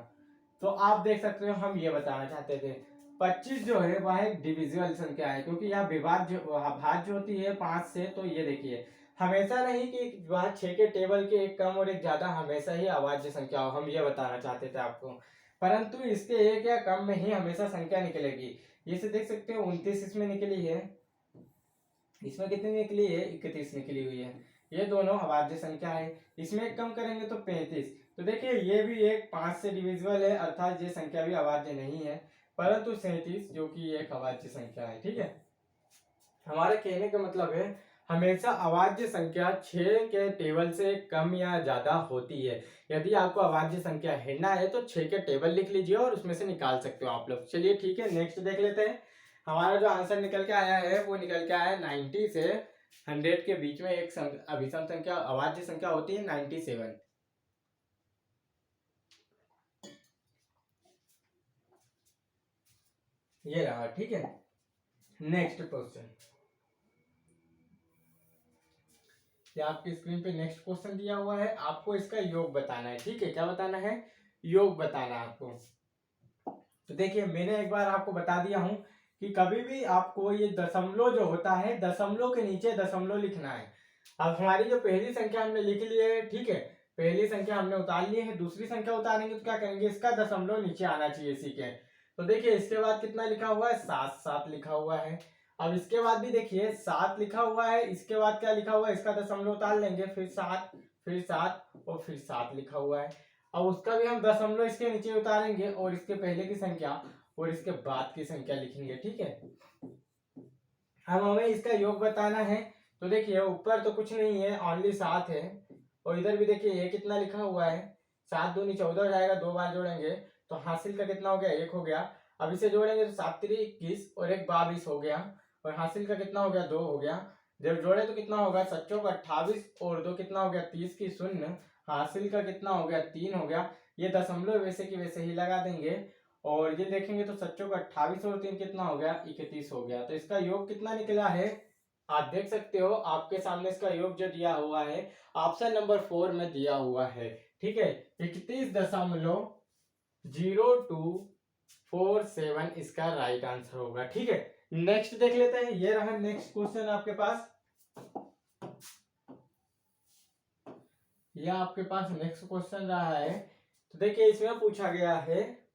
तो आप देख सकते हो हम ये बताना चाहते थे 25 जो है वह एक डिविजिबल संख्या है, क्योंकि यह भाज्य होती है 5 से। तो ये देखिए हमेशा नहीं कि वह 6 के टेबल के एक कम और एक ज्यादा हमेशा ही अभाज्य संख्या हो, हम ये बताना चाहते थे आपको। परंतु इसके एक या कम में ही हमेशा संख्या निकलेगी। ये देख सकते हो 29 इसमें निकली है, इसमें कितनी निकली है 31 निकली हुई है। ये दोनों अभाज्य संख्या है। इसमें एक कम करेंगे तो 35। तो देखिए ये भी एक 5 से डिविजिबल है, अर्थात ये संख्या भी अभाज्य नहीं है, परंतु 37 जो कि एक अभाज्य संख्या है। ठीक है, हमारे कहने का मतलब है हमेशा अभाज्य संख्या 6 के टेबल से कम या ज्यादा होती है। यदि आपको अभाज्य संख्या ढूंढना है तो 6 के टेबल लिख लीजिए और उसमें से निकाल सकते हो आप लोग। चलिए ठीक है, नेक्स्ट देख लेते हैं। हमारा जो आंसर निकल के आया है वो निकल के आया है 90 से 100 के बीच में एक अभिसम संख्या अभाज्य संख्या होती है 97। ये रहा। ठीक है, नेक्स्ट क्वेश्चन, ये आपकी स्क्रीन पे नेक्स्ट क्वेश्चन दिया हुआ है, आपको इसका योग बताना है। ठीक है, क्या बताना है? योग बताना है आपको। तो देखिए मैंने एक बार आपको बता दिया हूं कि कभी भी आपको ये दशमलव जो होता है दशमलव के नीचे दशमलव लिखना है। अब हमारी जो पहली संख्या हमने लिख ली है, ठीक है, पहली संख्या हमने उतार ली है, दूसरी संख्या उतारेंगे तो क्या करेंगे, इसका दशमलव नीचे आना चाहिए इसी के। तो देखिए इसके बाद कितना लिखा हुआ है 7, 7 लिखा हुआ है। अब इसके बाद भी देखिए 7 लिखा हुआ है, इसके बाद क्या लिखा हुआ है, इसका दशमलव उतार लेंगे, फिर 7, फिर 7 और फिर 7 लिखा हुआ है। अब उसका भी हम दशमलव इसके नीचे उतारेंगे और इसके पहले की संख्या और इसके बाद की संख्या लिखेंगे। ठीक है, हमें इसका योग बताना है। तो देखिए ऊपर तो कुछ नहीं है, ओनली 7 है, और इधर भी देखिए ये कितना लिखा हुआ है 7 दूनी 14 हो जाएगा, 2 बार जोड़ेंगे तो हासिल का कितना हो गया 1 हो गया। अब इसे जोड़ेंगे तो 7 3 21 और 1 22 हो गया, और हासिल का कितना हो गया 2 हो गया। जब जोड़े तो कितना होगा 7 चौक 28 और 2 कितना हो गया 30 की शून्य, हासिल का कितना हो गया 3 हो गया। ये दशमलव वैसे की वैसे ही लगा देंगे, और ये देखेंगे तो 7 चौक 28 और 3 कितना हो गया 31 हो गया। तो इसका योग कितना निकला है आप देख सकते हो, आपके सामने इसका योग जो दिया हुआ है ऑप्शन नंबर 4 में दिया हुआ है। ठीक है, 31.02 47 इसका राइट आंसर होगा। ठीक है, नेक्स्ट देख लेते हैं। ये रहा नेक्स्ट क्वेश्चन आपके पास। यह आपके पास नेक्स्ट क्वेश्चन रहा है। तो देखिए इसमें पूछा गया है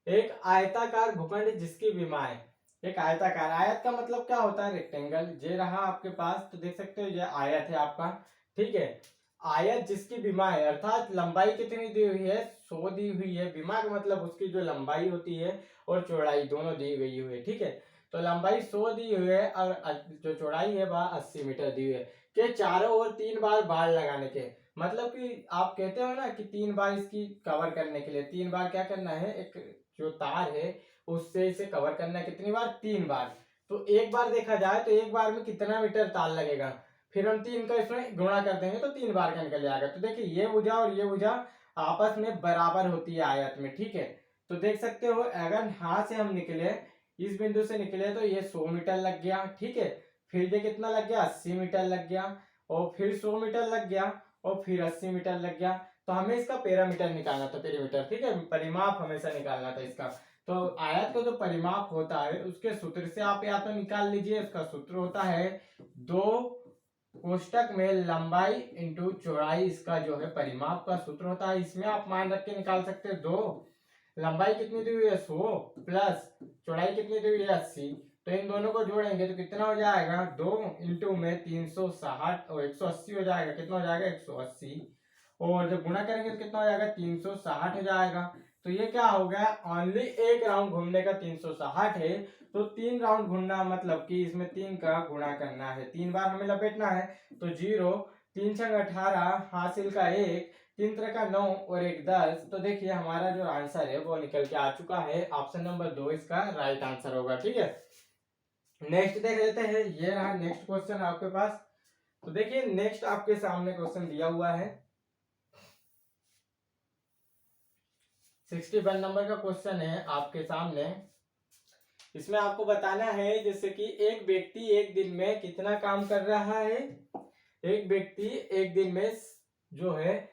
एक आयताकार भूखंड जिसकी विमाएं, एक आयताकार, आयत का मतलब क्या होता है? रेक्टेंगल। ये रहा आपके पास, तो देख सकते हो ये आयत है आपका। ठीक है, आयत जिसकी विमाएं अर्थात लंबाई कितनी दी हुई है? 100 दी हुई है। विमा का मतलब उसकी जो लंबाई होती है और चौड़ाई दोनों दी गई हुई है। ठीक है, तो लंबाई 100 दी हुई है और जो चौड़ाई है वह 80 मीटर दी हुई है। के चारों ओर 3 बार बाड़ लगाने के, मतलब कि आप कहते हो ना कि 3 बार इसकी कवर करने के लिए 3 बार क्या करना है, एक जो तार है उससे इसे कवर करना है। कितनी बार? 3 बार। तो एक बार देखा जाए तो एक बार में कितना मीटर तार लगेगा, फिर हम 3 का इसमें गुणा कर देंगे तो 3 बार का निकल जाएगा। तो देखिए ये भुजा और ये भुजा आपस में बराबर होती है आयत में। ठीक है, तो देख सकते हो अगर यहां से हम निकले, इस बिंदु से निकले तो ये 100 मीटर लग गया। ठीक है, फिर ये कितना लग गया? 80 मीटर लग गया, और फिर 100 मीटर लग गया, और फिर 80 मीटर लग गया। तो हमें इसका पैरामीटर निकालना था, पेरीमीटर। ठीक है, परिमाप हमेशा निकालना था इसका। तो आयत का जो परिमाप होता है उसके सूत्र से आप या तो निकाल लीजिए। उसका सूत्र होता है 2 कोष्टक में लंबाई इंटू चौड़ाई, इसका जो है परिमाप का सूत्र होता है। इसमें आप मान रख के निकाल सकते हैं 2, लंबाई कितनी दी हुई है? 100 प्लस चौड़ाई कितनी दी हुई है? 80। तो इन दोनों को जोड़ेंगे तो कितना हो जाएगा? 2 इंटू में 360 और 180 हो जाएगा। कितना हो जाएगा? 180। और जब गुणा करेंगे तो कितना हो जाएगा? 360 हो जाएगा। तो ये क्या हो गया? ओनली एक राउंड घूमने का 360 है, तो 3 राउंड घूमना मतलब कि इसमें 3 का गुणा करना है, 3 बार हमें लपेटना है। तो 0, 3 छंग 18, हासिल का 1, 3 तरह का 9 और 1 10। तो देखिए हमारा जो आंसर है वो निकल के आ चुका है। ऑप्शन नंबर 2 इसका राइट आंसर होगा। ठीक है, नेक्स्ट देख लेते हैं। ये रहा नेक्स्ट क्वेश्चन आपके पास। तो देखिए नेक्स्ट आपके सामने क्वेश्चन दिया हुआ है, 61 नंबर का क्वेश्चन है आपके सामने। इसमें आपको बताना है जैसे कि एक व्यक्ति एक दिन में कितना काम कर रहा है। एक व्यक्ति एक दिन में जो है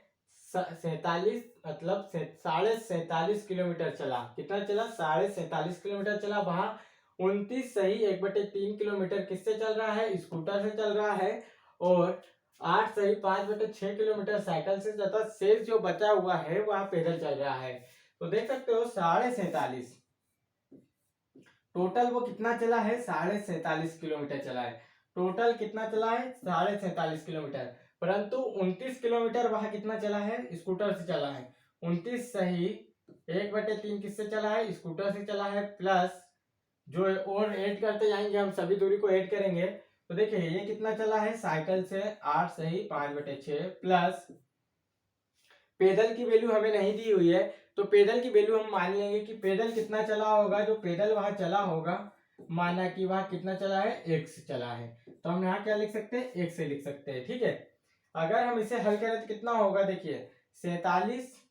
47 मतलब 47.5 किलोमीटर चला। कितना चला? 47.5 किलोमीटर चला। वहां 29 सही 1/3 किलोमीटर किससे चल रहा है? स्कूटर से चल रहा है। और 8 सही 5/6 किलोमीटर साइकिल से चलता। शेष जो बचा हुआ है वह पैदल चल रहा है। तो देख सकते हो 47.5 टोटल वो कितना चला है? 47.5 किलोमीटर चला है। टोटल कितना चला है? 47.5 किलोमीटर। परंतु 29 किलोमीटर वहां कितना चला है? स्कूटर से चला है। 29 सही 1/3 किससे चला है? स्कूटर से चला है। प्लस जो और ऐड करते जाएंगे हम, सभी दूरी को ऐड करेंगे तो देखिए ये कितना चला है? साइकिल से 8 सही 5/6 प्लस पैदल की वैल्यू हमें नहीं दी हुई है, तो पैदल की वैल्यू हम मान लेंगे कि पैदल कितना चला होगा। जो पैदल वहां चला होगा, माना कि वहां कितना चला है? x चला है। तो हम यहाँ क्या लिख सकते हैं? x से लिख सकते हैं। ठीक है, अगर हम इसे हल करें तो कितना होगा? देखिए 47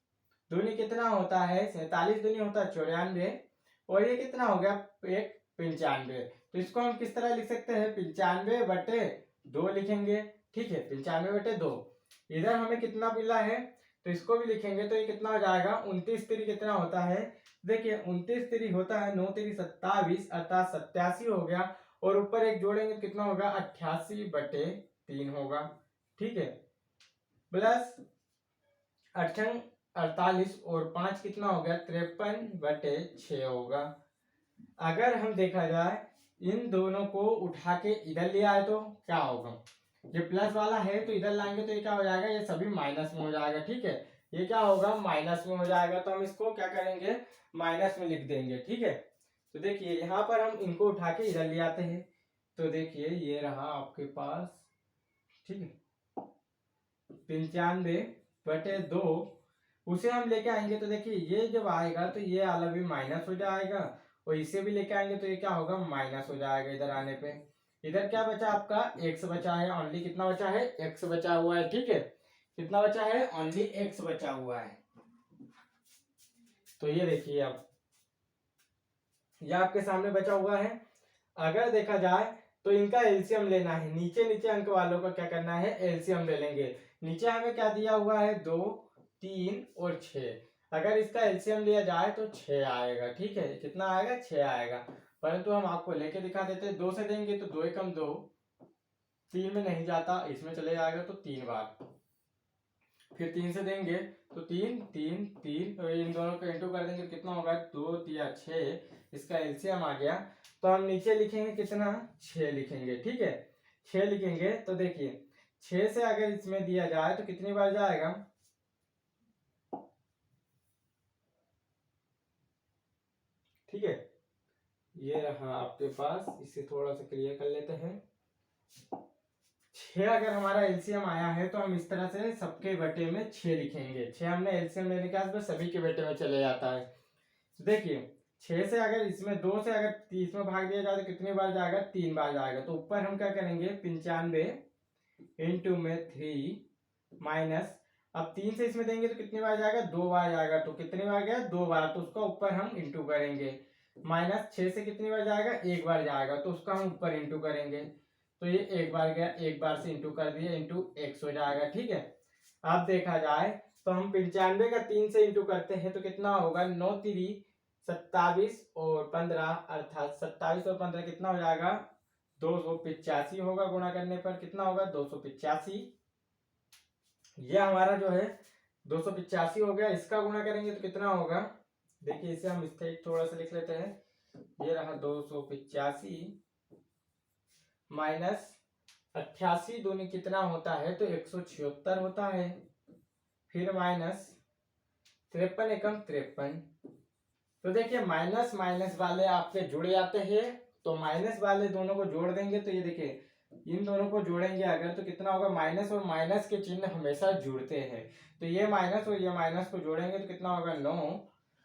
दूनी कितना होता है? 47 दूनी होता है 94, और ये कितना हो गया? एक 95। तो इसको हम किस तरह लिख सकते हैं? 95/2 लिखेंगे। ठीक है, 95/2। इधर हमें कितना मिला है तो इसको भी लिखेंगे तो ये कितना हो जाएगा? 29 3 कितना होता है? देखिए 29 3 होता है 9 3 27 अर्थात 87 हो गया। और ऊपर एक जोड़ेंगे कितना होगा? 88/3 होगा। ठीक है, प्लस 8 48 और 5 कितना हो गया? 53/6 होगा। अगर हम देखा जाए इन दोनों को उठा के इधर ले आए तो क्या होगा? ये प्लस वाला है तो इधर लाएंगे तो ये क्या हो जाएगा? ये सभी माइनस में हो जाएगा। ठीक है, ये क्या होगा? माइनस में हो जाएगा। तो हम इसको क्या करेंगे? माइनस में लिख देंगे। ठीक है, तो देखिए यहाँ पर हम इनको उठा के इधर ले आते हैं। तो देखिए ये रहा आपके पास। ठीक है, 95/2 उसे हम लेके आएंगे तो देखिए ये जब आएगा तो ये वाला भी माइनस हो जाएगा, और इसे भी लेके आएंगे तो ये क्या होगा? माइनस हो जाएगा इधर आने पे। इधर क्या बचा आपका? x बचा है। ओनली कितना बचा है? x बचा हुआ है। ठीक है, कितना बचा है? ओनली x बचा हुआ है। तो ये देखिए आप, ये आपके सामने बचा हुआ है। अगर देखा जाए तो इनका एलसीएम लेना है। नीचे नीचे अंक वालों का क्या करना है? एलसीएम ले लेंगे। नीचे हमें क्या दिया हुआ है? 2 3 और 6। अगर इसका एलसीएम लिया जाए तो 6 आएगा, ठीक है, कितना आएगा, 6 आएगा। परंतु हम आपको लेके दिखा देते हैं, 2 से देंगे तो 2 एकम 2, 3 में नहीं जाता, इसमें चले जाएगा तो 3 बार, फिर 3 से देंगे तो 3 3 3, तो इन दोनों को इंटू कर देंगे, कितना होगा, 2 3 6, इसका एलसीएम आ गया। तो हम नीचे लिखेंगे कितना, 6 लिखेंगे, ठीक है, 6 लिखेंगे। तो देखिए 6 से अगर इसमें दिया जाए तो कितनी बार जाएगा, ठीक है, ये रहा आपके पास, इसे थोड़ा सा क्लियर कर लेते हैं। 6 अगर हमारा एलसीएम आया है तो हम इस तरह से सबके बटे में 6 लिखेंगे। 6 हमने एलसीएम लेने के बाद सभी के बटे में चले जाता है। तो देखिए 6 से अगर इसमें 2 से अगर 30 में भाग दिया जाए तो कितनी बार जाएगा, 3 बार जाएगा। तो ऊपर हम क्या करेंगे, 95 इंटू में 3 माइनस, अब 3 से इसमें देंगे तो कितनी बार जाएगा, 2 बार जाएगा। तो कितनी बार गया, 2 बार, तो उसका ऊपर हम इंटू करेंगे। माइनस 6 से कितनी बार जाएगा, 1 बार जाएगा, तो उसका हम ऊपर इंटू करेंगे। तो ये 1 बार गया, 1 बार से इंटू कर दिया, इंटू x हो जाएगा, ठीक है। अब देखा जाए तो हम 95 का 3 से इंटू करते हैं तो कितना होगा, 9 3 27 और 15, अर्थात 27 और 15 कितना हो जाएगा, 285 होगा। गुणा करने पर कितना होगा, 285। ये हमारा जो है 285 हो गया। इसका गुणा करेंगे तो कितना होगा, देखिए इसे हम स्ट्रेट थोड़ा सा लिख लेते हैं। ये रहा 285 माइनस 88 दूनी कितना होता है, तो 176 होता है। फिर माइनस 53 एकम 53। तो देखिए माइनस माइनस वाले आपके जुड़ जाते हैं, तो माइनस वाले दोनों को जोड़ देंगे तो ये देखिए इन दोनों को जोड़ेंगे अगर तो कितना होगा, माइनस और माइनस के चिन्ह हमेशा जुड़ते हैं। तो ये माइनस और ये माइनस को जोड़ेंगे तो कितना होगा, 9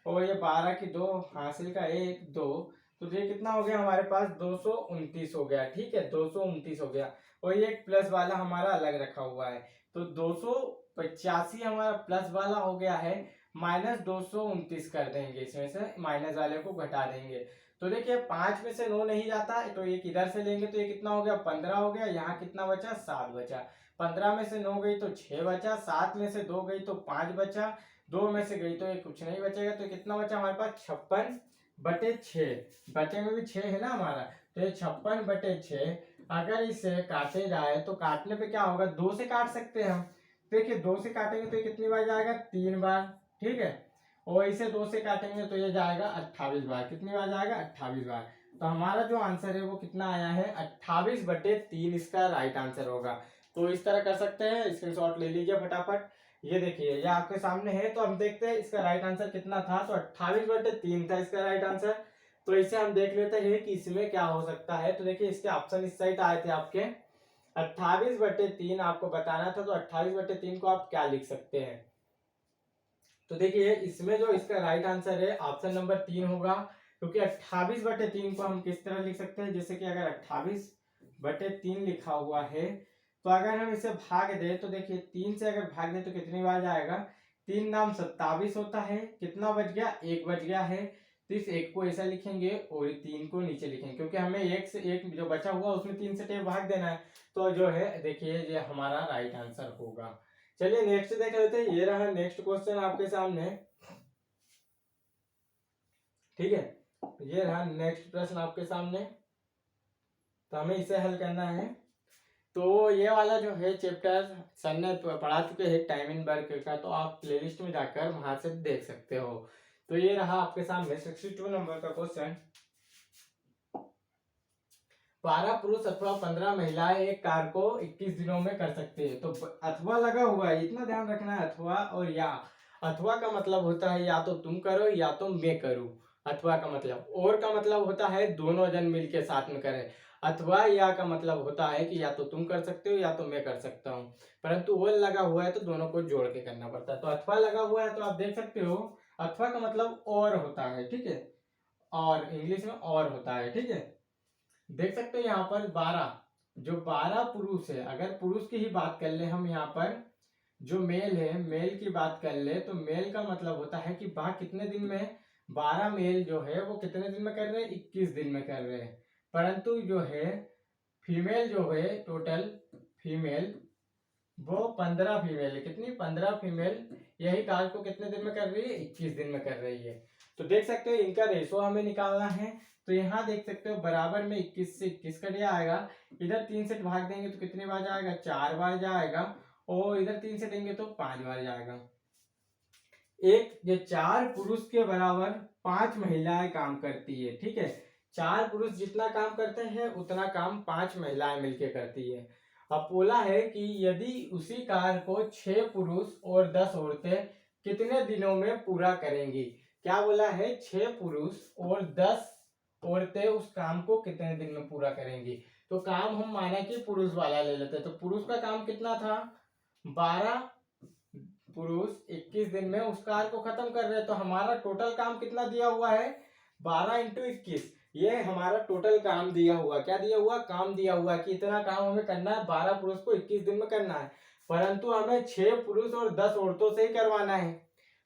और ये 12 की 2, हासिल का 1 2, तो ये कितना हो गया हमारे पास, 229 हो गया, ठीक है, 229 हो गया। और ये एक प्लस वाला हमारा अलग रखा हुआ है, तो 285 हमारा प्लस वाला हो गया है, माइनस 229 कर देंगे, इसमें से माइनस वाले को घटा देंगे। तो देखिए 5 में से 9 नहीं जाता, तो ये किधर से लेंगे, तो ये कितना हो गया, 15 हो गया। यहाँ कितना बचा, 7 बचा। 15 में से 9 गई तो 6 बचा, 7 में से 2 गई तो 5 बचा, 2 में से गई तो ये कुछ नहीं बचेगा। तो कितना बचा हमारे पास, 56/6। बचे में भी 6 है ना हमारा, तो ये 56/6। अगर इसे काटे जाए तो काटने पे क्या होगा, 2 से काट सकते हैं हम। देखिए 2 से काटेंगे तो ये कितनी बार जाएगा, 3 बार, ठीक है। और इसे 2 से काटेंगे तो ये जाएगा 28 बार। कितनी बार जाएगा, 28 बार। तो हमारा जो आंसर है वो कितना आया है, 28/3 इसका राइट आंसर होगा। तो इस तरह कर सकते हैं, स्क्रीनशॉट ले लीजिए फटाफट। ये देखिए ये आपके सामने है, तो हम देखते हैं इसका राइट आंसर कितना था, तो 28/3 था इसका राइट आंसर। तो इसे हम देख लेते हैं कि इसमें क्या हो सकता है। तो देखिए इसके ऑप्शन इस साइड आए थे आपके, 28/3 आपको बताना था, तो 28/3 को आप क्या लिख सकते हैं। तो देखिए इसमें जो इसका राइट आंसर है ऑप्शन नंबर 3 होगा, क्योंकि 28/3 को हम किस तरह लिख सकते हैं, जैसे कि अगर 28/3 लिखा हुआ है तो अगर हम इसे भाग दे तो देखिए 3 से अगर भाग दे तो कितनी बार जाएगा, 3 नाम 27 होता है, कितना बच गया, 1 बच गया है। तो इस 1 को ऐसा लिखेंगे और 3 को नीचे लिखेंगे, क्योंकि हमें 1 से 1 जो बचा हुआ उसमें 3 से टेप भाग देना है। तो जो है देखिए ये हमारा राइट आंसर होगा। चलिए नेक्स्ट देख लेते हैं। ये रहा नेक्स्ट क्वेश्चन आपके सामने, ठीक है, ये रहा नेक्स्ट प्रश्न आपके सामने। तो हमें इसे हल करना है। तो ये वाला जो है चैप्टर सर ने पढ़ा चुके हैं टाइम इन वर्क का, तो आप प्लेलिस्ट में जाकर वहां से देख सकते हो। तो ये रहा आपके सामने 62 नंबर का क्वेश्चन। 12 पुरुष अथवा 15 महिलाएं एक कार को 21 दिनों में कर सकते हैं। तो अथवा लगा हुआ है, इतना ध्यान रखना है, अथवा और या। अथवा का मतलब होता है या तो तुम करो या तो मैं करूं, अथवा का मतलब। और का मतलब होता है दोनों जन मिलके साथ में करें। अथवा या का मतलब होता है कि या तो तुम कर सकते हो या तो मैं कर सकता हूँ, परंतु वो लगा हुआ है तो दोनों को जोड़ के करना पड़ता है। तो अथवा लगा हुआ है तो आप देख सकते हो, अथवा का मतलब और होता है, ठीक है, और इंग्लिश में और होता है, ठीक है। देख सकते हो यहाँ पर 12, जो 12 पुरुष है, अगर पुरुष की ही बात कर ले हम, यहाँ पर जो मेल है मेल की बात कर ले तो मेल का मतलब होता है कि वह कितने दिन में, 12 मेल जो है वो कितने दिन में कर रहे हैं, 21 दिन में कर रहे हैं। परंतु जो है फीमेल जो है, टोटल फीमेल वो 15 फीमेल है। कितनी? 15 फीमेल यही कार्य को कितने दिन में कर रही है? 21 दिन में कर रही है। तो देख सकते हो इनका रेशो हमें निकालना है। तो यहाँ देख सकते हो बराबर में 21 से 21 कट जाएगा। इधर 3 से भाग देंगे तो कितनी बार जाएगा? 4 बार जाएगा। और इधर 3 से देंगे तो 5 बार जाएगा। एक ये 4 पुरुष के बराबर 5 महिलाएं काम करती है। ठीक है, 4 पुरुष जितना काम करते हैं उतना काम 5 महिलाएं मिलकर करती है। अब बोला है कि यदि उसी कार्य को 6 पुरुष और 10 औरतें कितने दिनों में पूरा करेंगी? क्या बोला है? 6 पुरुष और 10 औरतें उस काम को कितने दिन में पूरा करेंगी? तो काम हम माना कि पुरुष वाला ले लेते हैं। तो पुरुष का काम कितना था? 12 पुरुष 21 दिन में उस कार्य को खत्म कर रहे हैं। तो हमारा टोटल काम कितना दिया हुआ है? 12 इंटू 21। ये हमारा टोटल काम दिया हुआ। क्या दिया हुआ? काम दिया हुआ कि इतना काम हमें करना है, 12 पुरुष को 21 दिन में करना है। परंतु हमें 6 पुरुष और 10 औरतों से ही करवाना है।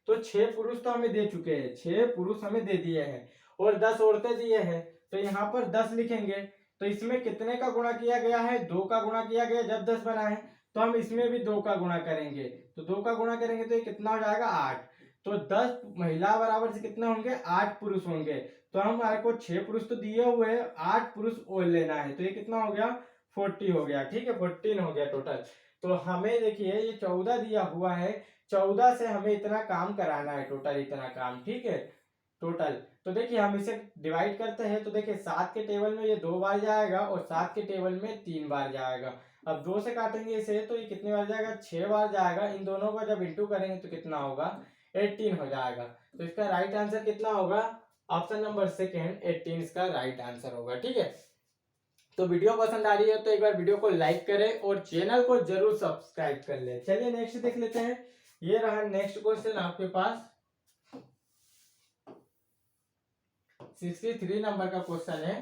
तो 6 पुरुष तो हमें दे चुके हैं, 6 पुरुष हमें दे दिए हैं और 10 औरतें दिए हैं। तो यहाँ पर 10 लिखेंगे। तो इसमें कितने का गुणा किया गया है? 2 का गुणा किया गया जब 10 बना है। तो हम इसमें भी 2 का गुणा करेंगे। तो 2 का गुणा करेंगे तो ये कितना हो जाएगा? 8। तो 10 महिला बराबर से कितने होंगे? 8 पुरुष होंगे। तो हमारे को 6 पुरुष तो दिए हुए हैं, 8 पुरुष और लेना है। तो ये कितना हो गया? 40 हो गया। ठीक है, 14 हो गया टोटल। तो हमें देखिए ये 14 दिया हुआ है, 14 से हमें इतना काम कराना है, टोटल इतना काम। ठीक है, टोटल। तो देखिए हम इसे डिवाइड करते हैं। तो देखिए 7 के टेबल में ये 2 बार जाएगा और 7 के टेबल में 3 बार जाएगा। अब 2 से काटेंगे इसे तो ये कितनी बार जाएगा? 6 बार जाएगा। इन दोनों को जब इंटू करेंगे तो कितना होगा? 18 हो जाएगा। तो इसका राइट आंसर कितना होगा? ऑप्शन नंबर सेकेंड 18 इसका राइट आंसर होगा। ठीक है, तो वीडियो पसंद आ रही है तो एक बार वीडियो को लाइक करें और चैनल को जरूर सब्सक्राइब कर ले। चलिए नेक्स्ट देख लेते हैं। ये रहा नेक्स्ट क्वेश्चन आपके पास 63 नंबर का क्वेश्चन है।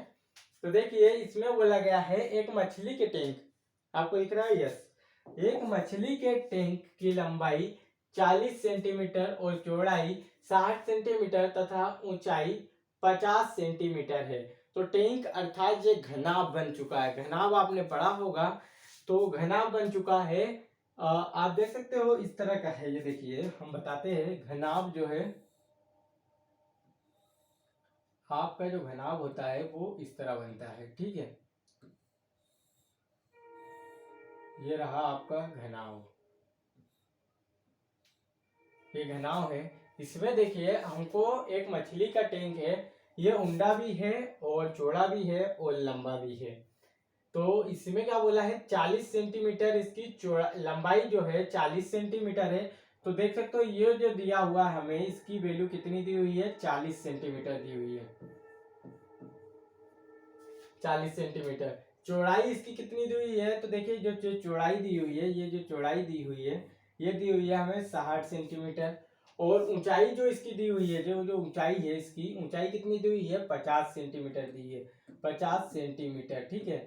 तो देखिए इसमें बोला गया है एक मछली के टैंक, आपको दिख रहा है? यस। एक मछली के टैंक की लंबाई 40 सेंटीमीटर और चौड़ाई 60 सेंटीमीटर तथा ऊंचाई 50 सेंटीमीटर है। तो टैंक अर्थात ये घनाभ बन चुका है। घनाभ आपने पढ़ा होगा। तो घनाभ बन चुका है। आप देख सकते हो इस तरह का है। ये देखिए हम बताते हैं। घनाभ जो है, आपका जो घनाभ होता है वो इस तरह बनता है। ठीक है, ये रहा आपका घनाभ। ये घनाभ है। इसमें देखिए हमको एक मछली का टैंक है। ये उंडा भी है और चौड़ा भी है और लंबा भी है। तो इसमें क्या बोला है? 40 सेंटीमीटर इसकी चौड़ा लंबाई जो है 40 सेंटीमीटर है। तो देख सकते हो ये जो दिया हुआ है हमें, इसकी वैल्यू कितनी दी हुई है? 40 सेंटीमीटर दी हुई है। 40 सेंटीमीटर। चौड़ाई इसकी कितनी दी हुई है? तो देखिए जो चौड़ाई दी हुई है, ये जो चौड़ाई दी हुई है ये दी हुई है हमें 60 सेंटीमीटर। और ऊंचाई जो इसकी दी हुई है, जो जो ऊंचाई है इसकी ऊंचाई कितनी दी हुई है? 50 सेंटीमीटर दी है। 50 सेंटीमीटर। ठीक है,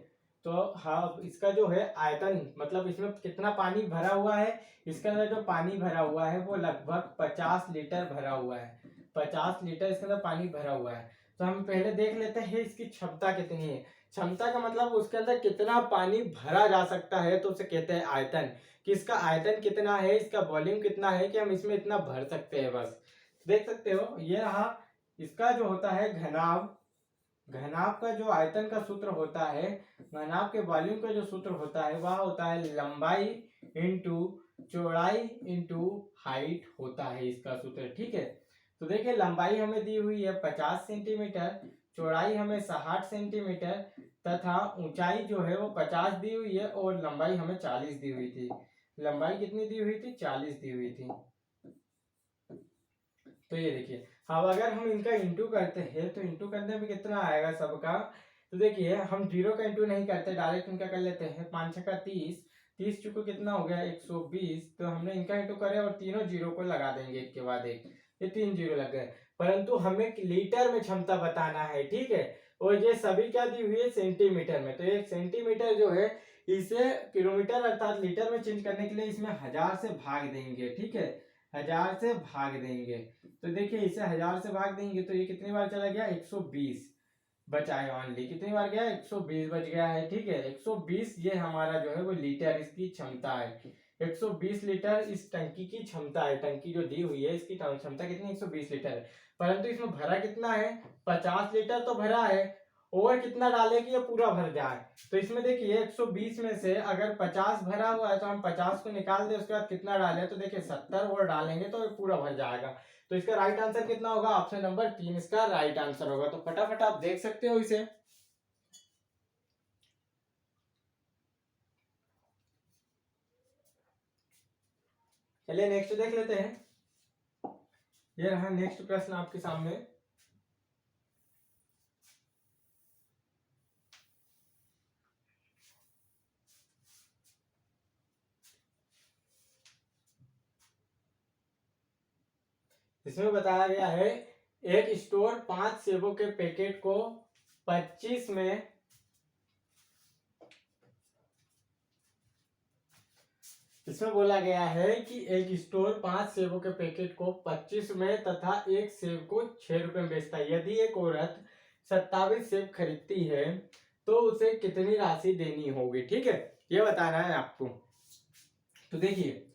तो हाँ इसका जो है आयतन, मतलब इसमें कितना पानी भरा हुआ है? इसके अंदर जो पानी भरा हुआ है वो लगभग 50 लीटर भरा हुआ है। 50 लीटर इसके अंदर पानी भरा हुआ है। तो हम पहले देख लेते हैं इसकी क्षमता कितनी है। क्षमता का मतलब उसके अंदर कितना पानी भरा जा सकता है, तो उसे कहते हैं आयतन। कि इसका आयतन कितना है, इसका वॉल्यूम कितना है कि हम इसमें इतना भर सकते हैं बस। देख सकते हो ये रहा इसका जो होता है घनाभ। घनाभ का जो आयतन का सूत्र होता है, घनाभ के वॉल्यूम का जो सूत्र होता है वह होता है लंबाई इंटू चौड़ाई इंटू हाइट होता है इसका सूत्र। ठीक है, तो देखिए लंबाई हमें दी हुई है 50 सेंटीमीटर, चौड़ाई हमें 60 सेंटीमीटर तथा ऊंचाई जो है वो 50 दी हुई है और लंबाई हमें 40 दी हुई थी। लंबाई कितनी दी हुई थी? 40 दी हुई थी। तो ये देखिए अब अगर हम इनका इंटू करते हैं तो इंटू करने में कितना आएगा सबका? तो देखिए हम जीरो का इंटू नहीं करते, डायरेक्ट इनका कर लेते हैं। 5 छक्का 30, 30 चुको कितना हो गया? 120। तो हमने इनका इंटू करे और तीनों जीरो को लगा देंगे एक के बाद एक। ये 3 जीरो लग गए। परंतु हमें लीटर में क्षमता बताना है। ठीक है, और ये सभी क्या दी हुई है? सेंटीमीटर में। तो एक सेंटीमीटर जो है इसे किलोमीटर अर्थात लीटर में चेंज करने के लिए इसमें 1000 से भाग देंगे। ठीक है, 1000 से भाग देंगे। तो देखिए इसे 1000 से भाग देंगे तो ये कितनी बार चला गया? 120 बचा है ओनली। कितनी बार गया? 120 बच गया है। ठीक है, 120 ये हमारा जो है वो लीटर इसकी क्षमता है। 120 लीटर इस टंकी की क्षमता है। टंकी जो दी हुई है इसकी क्षमता कितनी, 120 लीटर है। परंतु इसमें भरा कितना है, 50 लीटर तो भरा है, और कितना डाले कि ये पूरा भर जाए। तो इसमें देखिए 120 में से अगर 50 भरा हुआ है तो हम 50 को निकाल दें, उसके बाद कितना डालें, तो देखिए 70 और डालेंगे तो ये पूरा भर जाएगा। तो इसका राइट आंसर कितना होगा, ऑप्शन नंबर 3 इसका राइट आंसर होगा। तो फटाफट आप देख सकते हो इसे। चलिए नेक्स्ट देख लेते हैं। ये रहा नेक्स्ट प्रश्न आपके सामने। इसमें बताया गया है एक स्टोर 5 सेबों के पैकेट को 25 में इसमें बोला गया है कि एक स्टोर 5 सेबों के पैकेट को 25 में तथा एक सेब को 6 रुपए में बेचता है। यदि एक औरत 27 सेब खरीदती है तो उसे कितनी राशि देनी होगी। ठीक है, ये बताना है आपको। तो देखिए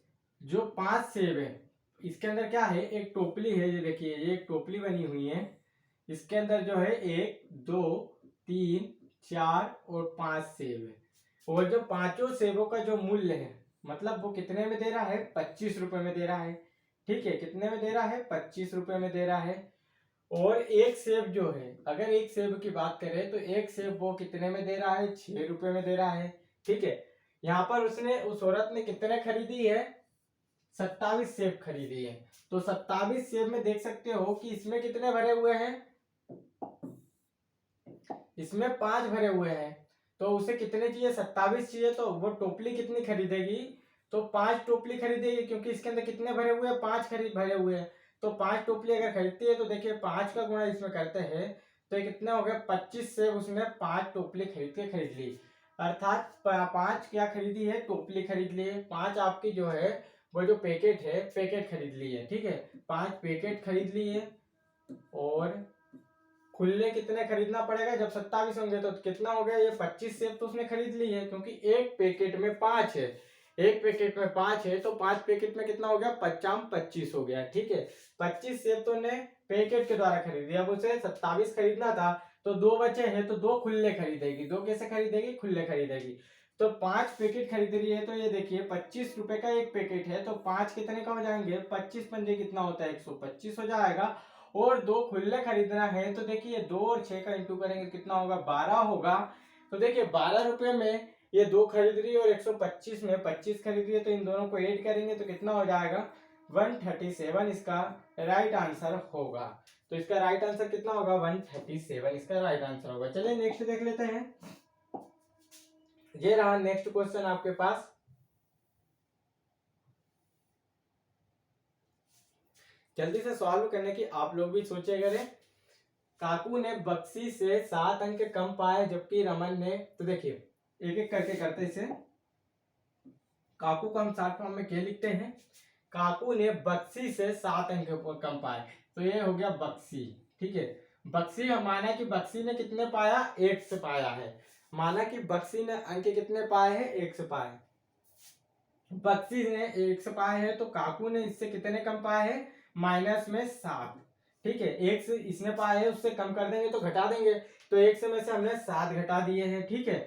जो 5 सेब है इसके अंदर क्या है, एक टोपली है, ये देखिए ये एक टोपली बनी हुई है। इसके अंदर जो है 1 2 3 4 और 5 सेब है। और जो पांचों सेबों का जो मूल्य है, मतलब वो कितने में दे रहा है, 25 रुपए में दे रहा है। ठीक है, कितने में दे रहा है, 25 रुपए में दे रहा है। और एक सेब जो है, अगर एक सेब की बात करें तो एक सेब वो कितने में दे रहा है, 6 रुपए में दे रहा है। ठीक है, यहाँ पर उसने उस औरत ने कितने खरीदी है, 27 सेब खरीदी है। तो 27 सेब में देख सकते हो कि इसमें कितने भरे हुए हैं, इसमें 5 भरे हुए हैं। तो उसे कितने चाहिए, 27 चाहिए। तो वो टोपली कितनी खरीदेगी, तो 5 टोपली खरीदेगी, क्योंकि इसके अंदर कितने भरे हुए हैं, 5 खरीद भरे हुए हैं। तो 5 टोपली अगर खरीदती है तो देखिए 5 का गुणा इसमें करते हैं तो ये कितना हो गया, 25 से उसने 5 टोपली खरीद ली। अर्थात 5 क्या खरीदी है, टोपली खरीद ली है। 5 आपकी जो है वो जो पैकेट है, पैकेट खरीद ली है। ठीक है, 5 पैकेट खरीद ली है। और खुले कितने खरीदना पड़ेगा, जब 27 होंगे तो कितना हो गया, ये 25 सेब तो उसने खरीद ली है, क्योंकि एक पैकेट में 5 है। एक पैकेट में 5 है तो 5 पैकेट में कितना हो गया, 5 25 हो गया। ठीक है, 25 सेब तो ने पैकेट के द्वारा खरीदी। अब उसे 27 खरीदना था तो 2 बचे हैं, तो 2 खुले खरीदेगी। 2 कैसे खरीदेगी, खुले खरीदेगी। तो 5 पैकेट खरीद रही है। तो ये देखिए 25 रुपए का एक पैकेट है, तो 5 कितने का हो जाएंगे, 25 पंजे कितना होता है, 125 हो जाएगा। और 2 खुले खरीदना है तो देखिए 2 और 6 का इंटू करेंगे कितना होगा, 12 होगा। तो देखिए 12 रुपए में ये 2 खरीद रही है और 125 में 25 खरीद रही है, तो इन दोनों को ऐड करेंगे तो कितना हो जाएगा, 137 इसका राइट आंसर होगा। तो इसका राइट आंसर कितना होगा, 137 इसका राइट आंसर होगा। चलिए नेक्स्ट देख लेते हैं। ये रहा नेक्स्ट क्वेश्चन आपके पास। जल्दी से सॉल्व करने की आप लोग भी सोचे करें। काकू ने बक्सी से 7 अंक कम पाए जबकि रमन ने, तो देखिए एक एक करके करते इसे। काकू को हम शॉर्ट फॉर्म में क्या लिखते हैं, काकू ने बक्सी से 7 अंक कम पाए, तो ये हो गया बक्सी। ठीक है, बक्सी माना कि बक्सी ने कितने पाया, 1 से पाया है। माना कि बक्सी ने अंक कितने पाए हैं, 1 से पाए। बक्सी ने 1 से पाए हैं तो काकू ने इससे कितने कम पाए हैं, माइनस में 7। ठीक है, 1 से इसने पाए हैं उससे कम कर देंगे तो घटा देंगे। तो 1 से में से हमने 7 घटा दिए हैं। ठीक है,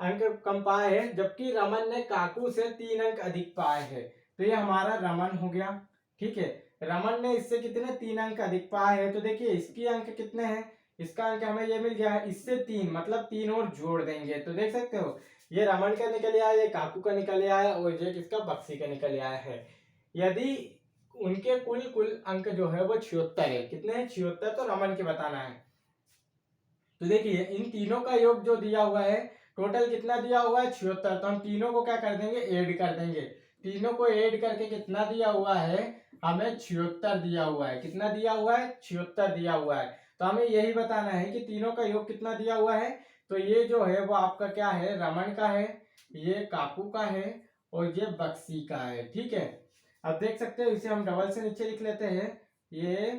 अंक कम पाए हैं। जबकि रमन ने काकू से 3 अंक अधिक पाए हैं, तो ये हमारा रमन हो गया। ठीक है, रमन ने इससे कितने 3 अंक अधिक पाए हैं। तो देखिए इसकी अंक कितने हैं, इसका अंक हमें ये मिल गया है, इससे 3 मतलब 3 और जोड़ देंगे तो देख सकते हो ये रमन का निकल आया, ये काकू का निकल आया और ये किसका, बक्सी का निकल आया है। यदि उनके कुल अंक जो है वो 76 है, कितने हैं, 76, तो रमन के बताना है। तो देखिए इन तीनों का योग जो दिया हुआ है, टोटल कितना दिया हुआ है, 76। तो हम तीनों को क्या कर देंगे, ऐड कर देंगे। तीनों को ऐड करके कितना दिया हुआ है, हमें 76 दिया हुआ है। कितना दिया हुआ है, 76 दिया हुआ है। तो हमें यही बताना है कि तीनों का योग कितना दिया हुआ है। तो ये जो है वो आपका क्या है, रमन का है, ये काकू का है और ये बक्सी का है। ठीक है, अब देख सकते हो इसे हम डबल से नीचे लिख लेते हैं। ये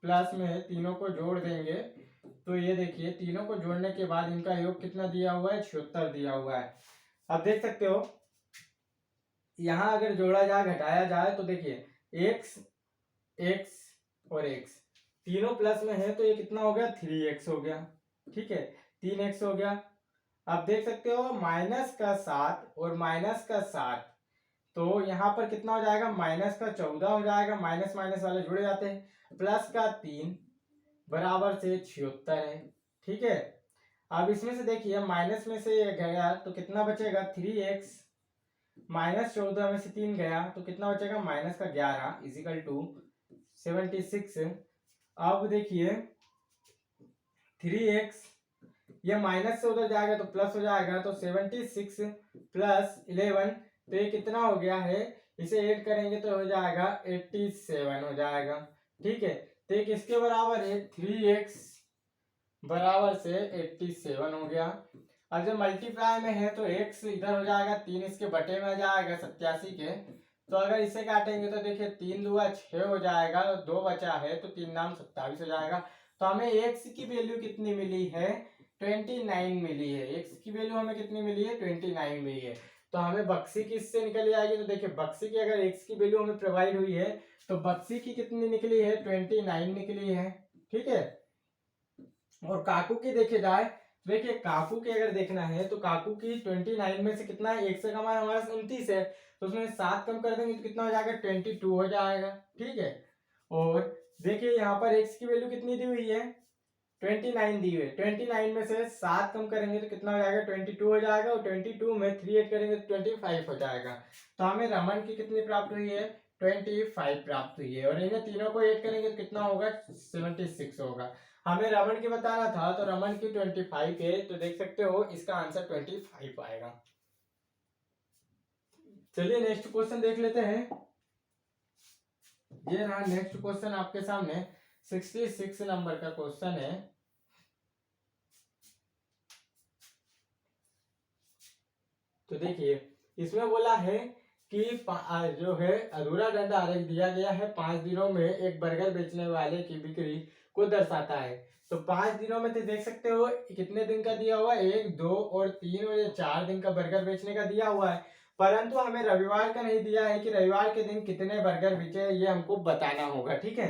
प्लस में तीनों को जोड़ देंगे तो ये देखिए तीनों को जोड़ने के बाद इनका योग कितना दिया हुआ है, 76 दिया हुआ है। अब देख सकते हो यहाँ अगर जोड़ा जाए घटाया जाए तो देखिए एक्स एक्स और एक्स तीनों प्लस में है तो ये कितना हो गया 3x हो गया। ठीक है 3x हो गया। अब देख सकते हो माइनस का 7 और माइनस का 7 तो यहाँ पर कितना हो जाएगा माइनस का 14 हो जाएगा। माइनस माइनस वाले जुड़ जाते हैं। प्लस का 3 बराबर से 76 है। ठीक है अब इसमें से देखिए माइनस में से ये गया तो कितना बचेगा 3x माइनस 14 में से 3 गया तो कितना बचेगा माइनस का 11 इजिकल टू 76। अब देखिए 3x ये माइनस से उधर जाएगा तो प्लस हो जाएगा तो 76 प्लस 11 तो ये कितना हो गया है इसे ऐड करेंगे तो हो जाएगा 87 हो जाएगा। ठीक है तो ये किसके बराबर है 3x बराबर से 87 हो गया। अब जब मल्टीप्लाई में है तो x इधर हो जाएगा 3 इसके बटे में आ जाएगा 87 के। तो अगर इसे काटेंगे तो देखिए 3 दूआ 6 हो जाएगा और 2 बचा है तो 3 नाम 27 हो जाएगा। तो हमें x की वैल्यू कितनी मिली है 29 मिली है। x की वैल्यू हमें कितनी मिली है 29 मिली है। तो हमें बक्सी किससे निकल आएगी तो देखिए बक्सी की अगर x की वैल्यू हमें प्रोवाइड हुई है तो बक्सी की कितनी निकली है 29 निकली है। ठीक है और काकू की देखे जाए देखिए काकू की अगर देखना है तो काकू की 29 में से कितना है 1 से कम है हमारा 29 है तो उसमें 7 कम कर देंगे तो कितना हो जाएगा 22 हो जाएगा। ठीक है और देखिए यहाँ पर x की वैल्यू कितनी दी हुई है 29 दी हुई है। 29 में से 7 कम करेंगे तो कितना हो जाएगा 22 हो जाएगा और 22 में 3 ऐड करेंगे तो 25 हो जाएगा। तो हमें रमन की कितनी प्राप्त हुई है 25 प्राप्त हुई है और इन्हें तीनों को ऐड करेंगे तो कितना होगा 76 होगा। हमें रमन की बताना था तो रमन की 25 है तो देख सकते हो इसका आंसर 25 आएगा। चलिए नेक्स्ट क्वेश्चन देख लेते हैं। ये रहा नेक्स्ट क्वेश्चन आपके सामने 66 नंबर का क्वेश्चन है। तो देखिए इसमें बोला है कि जो है अधूरा दंड आरेख दिया गया है 5 दिनों में एक बर्गर बेचने वाले की बिक्री को दर्शाता है। तो 5 दिनों में तो देख सकते हो कितने दिन का दिया हुआ है 1 2 और 3 और 4 दिन का बर्गर बेचने का दिया हुआ है परंतु हमें रविवार का नहीं दिया है कि रविवार के दिन कितने बर्गर बेचे ये हमको बताना होगा। ठीक है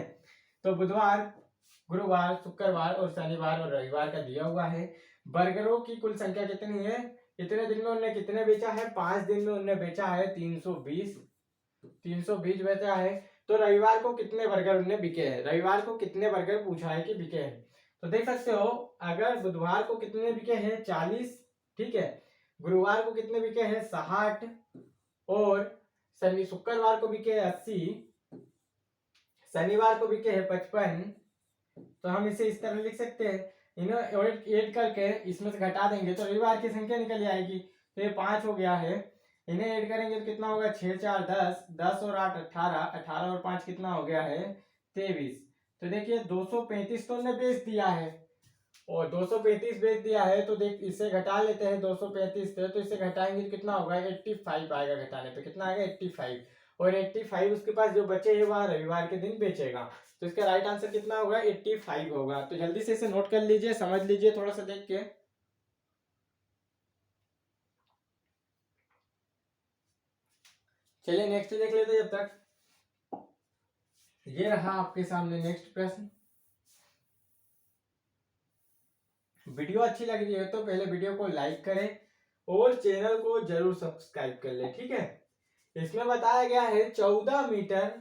तो बुधवार गुरुवार शुक्रवार और शनिवार और रविवार का दिया हुआ है। बर्गरों की कुल संख्या कितनी है इतने दिन में उन्होंने कितने बेचा है 5 दिन में उन्होंने बेचा है 320 बेचा है। तो रविवार को कितने बर्गर उन्हें बिके हैं रविवार को कितने बर्गर पूछा है कि बिके हैं। तो देख सकते हो अगर बुधवार को कितने बिके हैं 40। ठीक है गुरुवार को कितने बिके हैं 60 और शुक्रवार को बिके हैं 80 शनिवार को बिके हैं 55। तो हम इसे इस तरह लिख सकते हैं इन्हें ऐड करके इसमें से घटा देंगे तो रविवार की संख्या निकल आएगी। तो ये 5 हो गया है इन्हें ऐड करेंगे तो कितना होगा 6 4 10 10 और 8 18 18 और 5 कितना हो गया है 23। तो देखिए 235 तो उन्होंने बेच दिया है और 235 बेच दिया है तो देख इसे घटा लेते हैं 235 से तो इसे घटाएंगे तो कितना होगा 85 आएगा घटाने पे कितना आएगा 85 और 85 उसके पास जो बचे है वह रविवार के दिन बेचेगा। तो इसका राइट आंसर कितना होगा 85 होगा। तो जल्दी से इसे नोट कर लीजिए समझ लीजिए थोड़ा सा देख के। चलिए नेक्स्ट देख लेते हैं जब तक। ये रहा आपके सामने नेक्स्ट प्रश्न। वीडियो अच्छी लग रही है तो पहले वीडियो को लाइक करें और चैनल को जरूर सब्सक्राइब कर ले। ठीक है इसमें बताया गया है 14 मीटर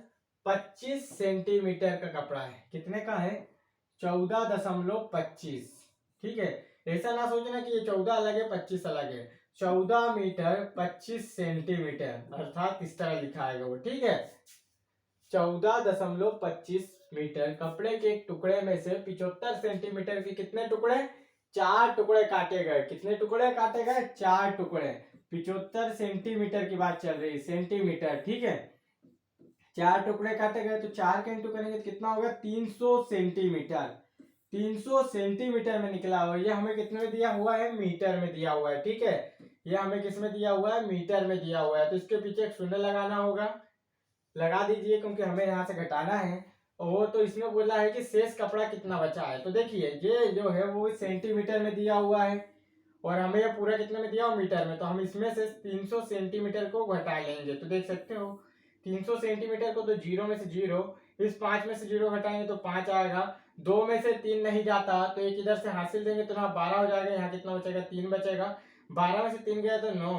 25 सेंटीमीटर का कपड़ा है कितने का है 14.25। ठीक है ऐसा ना सोचना कि ये 14 अलग है 25 अलग है 14 मीटर 25 सेंटीमीटर अर्थात इस तरह लिखा है वो। ठीक है 14.25 मीटर कपड़े के एक टुकड़े में से 75 सेंटीमीटर के कितने टुकड़े 4 टुकड़े काटे गए। कितने टुकड़े काटे गए 4 टुकड़े 75 सेंटीमीटर की बात चल रही है सेंटीमीटर। ठीक है 4 टुकड़े काटे गए तो 4 के इंटू करेंगे तो कितना होगा 300 सेंटीमीटर 300 सेंटीमीटर में निकला हुआ। ये हमें कितने में दिया हुआ है मीटर में दिया हुआ है। ठीक है ये हमें किस में दिया हुआ है मीटर में दिया हुआ है। तो इसके पीछे एक शून्य लगाना होगा लगा दीजिए क्योंकि हमें यहाँ से घटाना है। और तो इसमें बोला है कि शेष कपड़ा कितना बचा है। तो देखिए ये जो है वो सेंटीमीटर में दिया हुआ है और हमें ये पूरा कितने में दिया हो, मीटर में, तो हम इसमें से 300 सेंटीमीटर को घटा लेंगे। तो देख सकते हो 300 सेंटीमीटर को, तो 0 में से 0, इस 5 में से 0 घटाएंगे तो 5 आएगा, 2 में से 3 नहीं जाता तो एक इधर से हासिल देंगे तो यहाँ 12 हो जाएगा, यहाँ कितना बचेगा, 3 बचेगा, 12 में से 3 गया तो 9,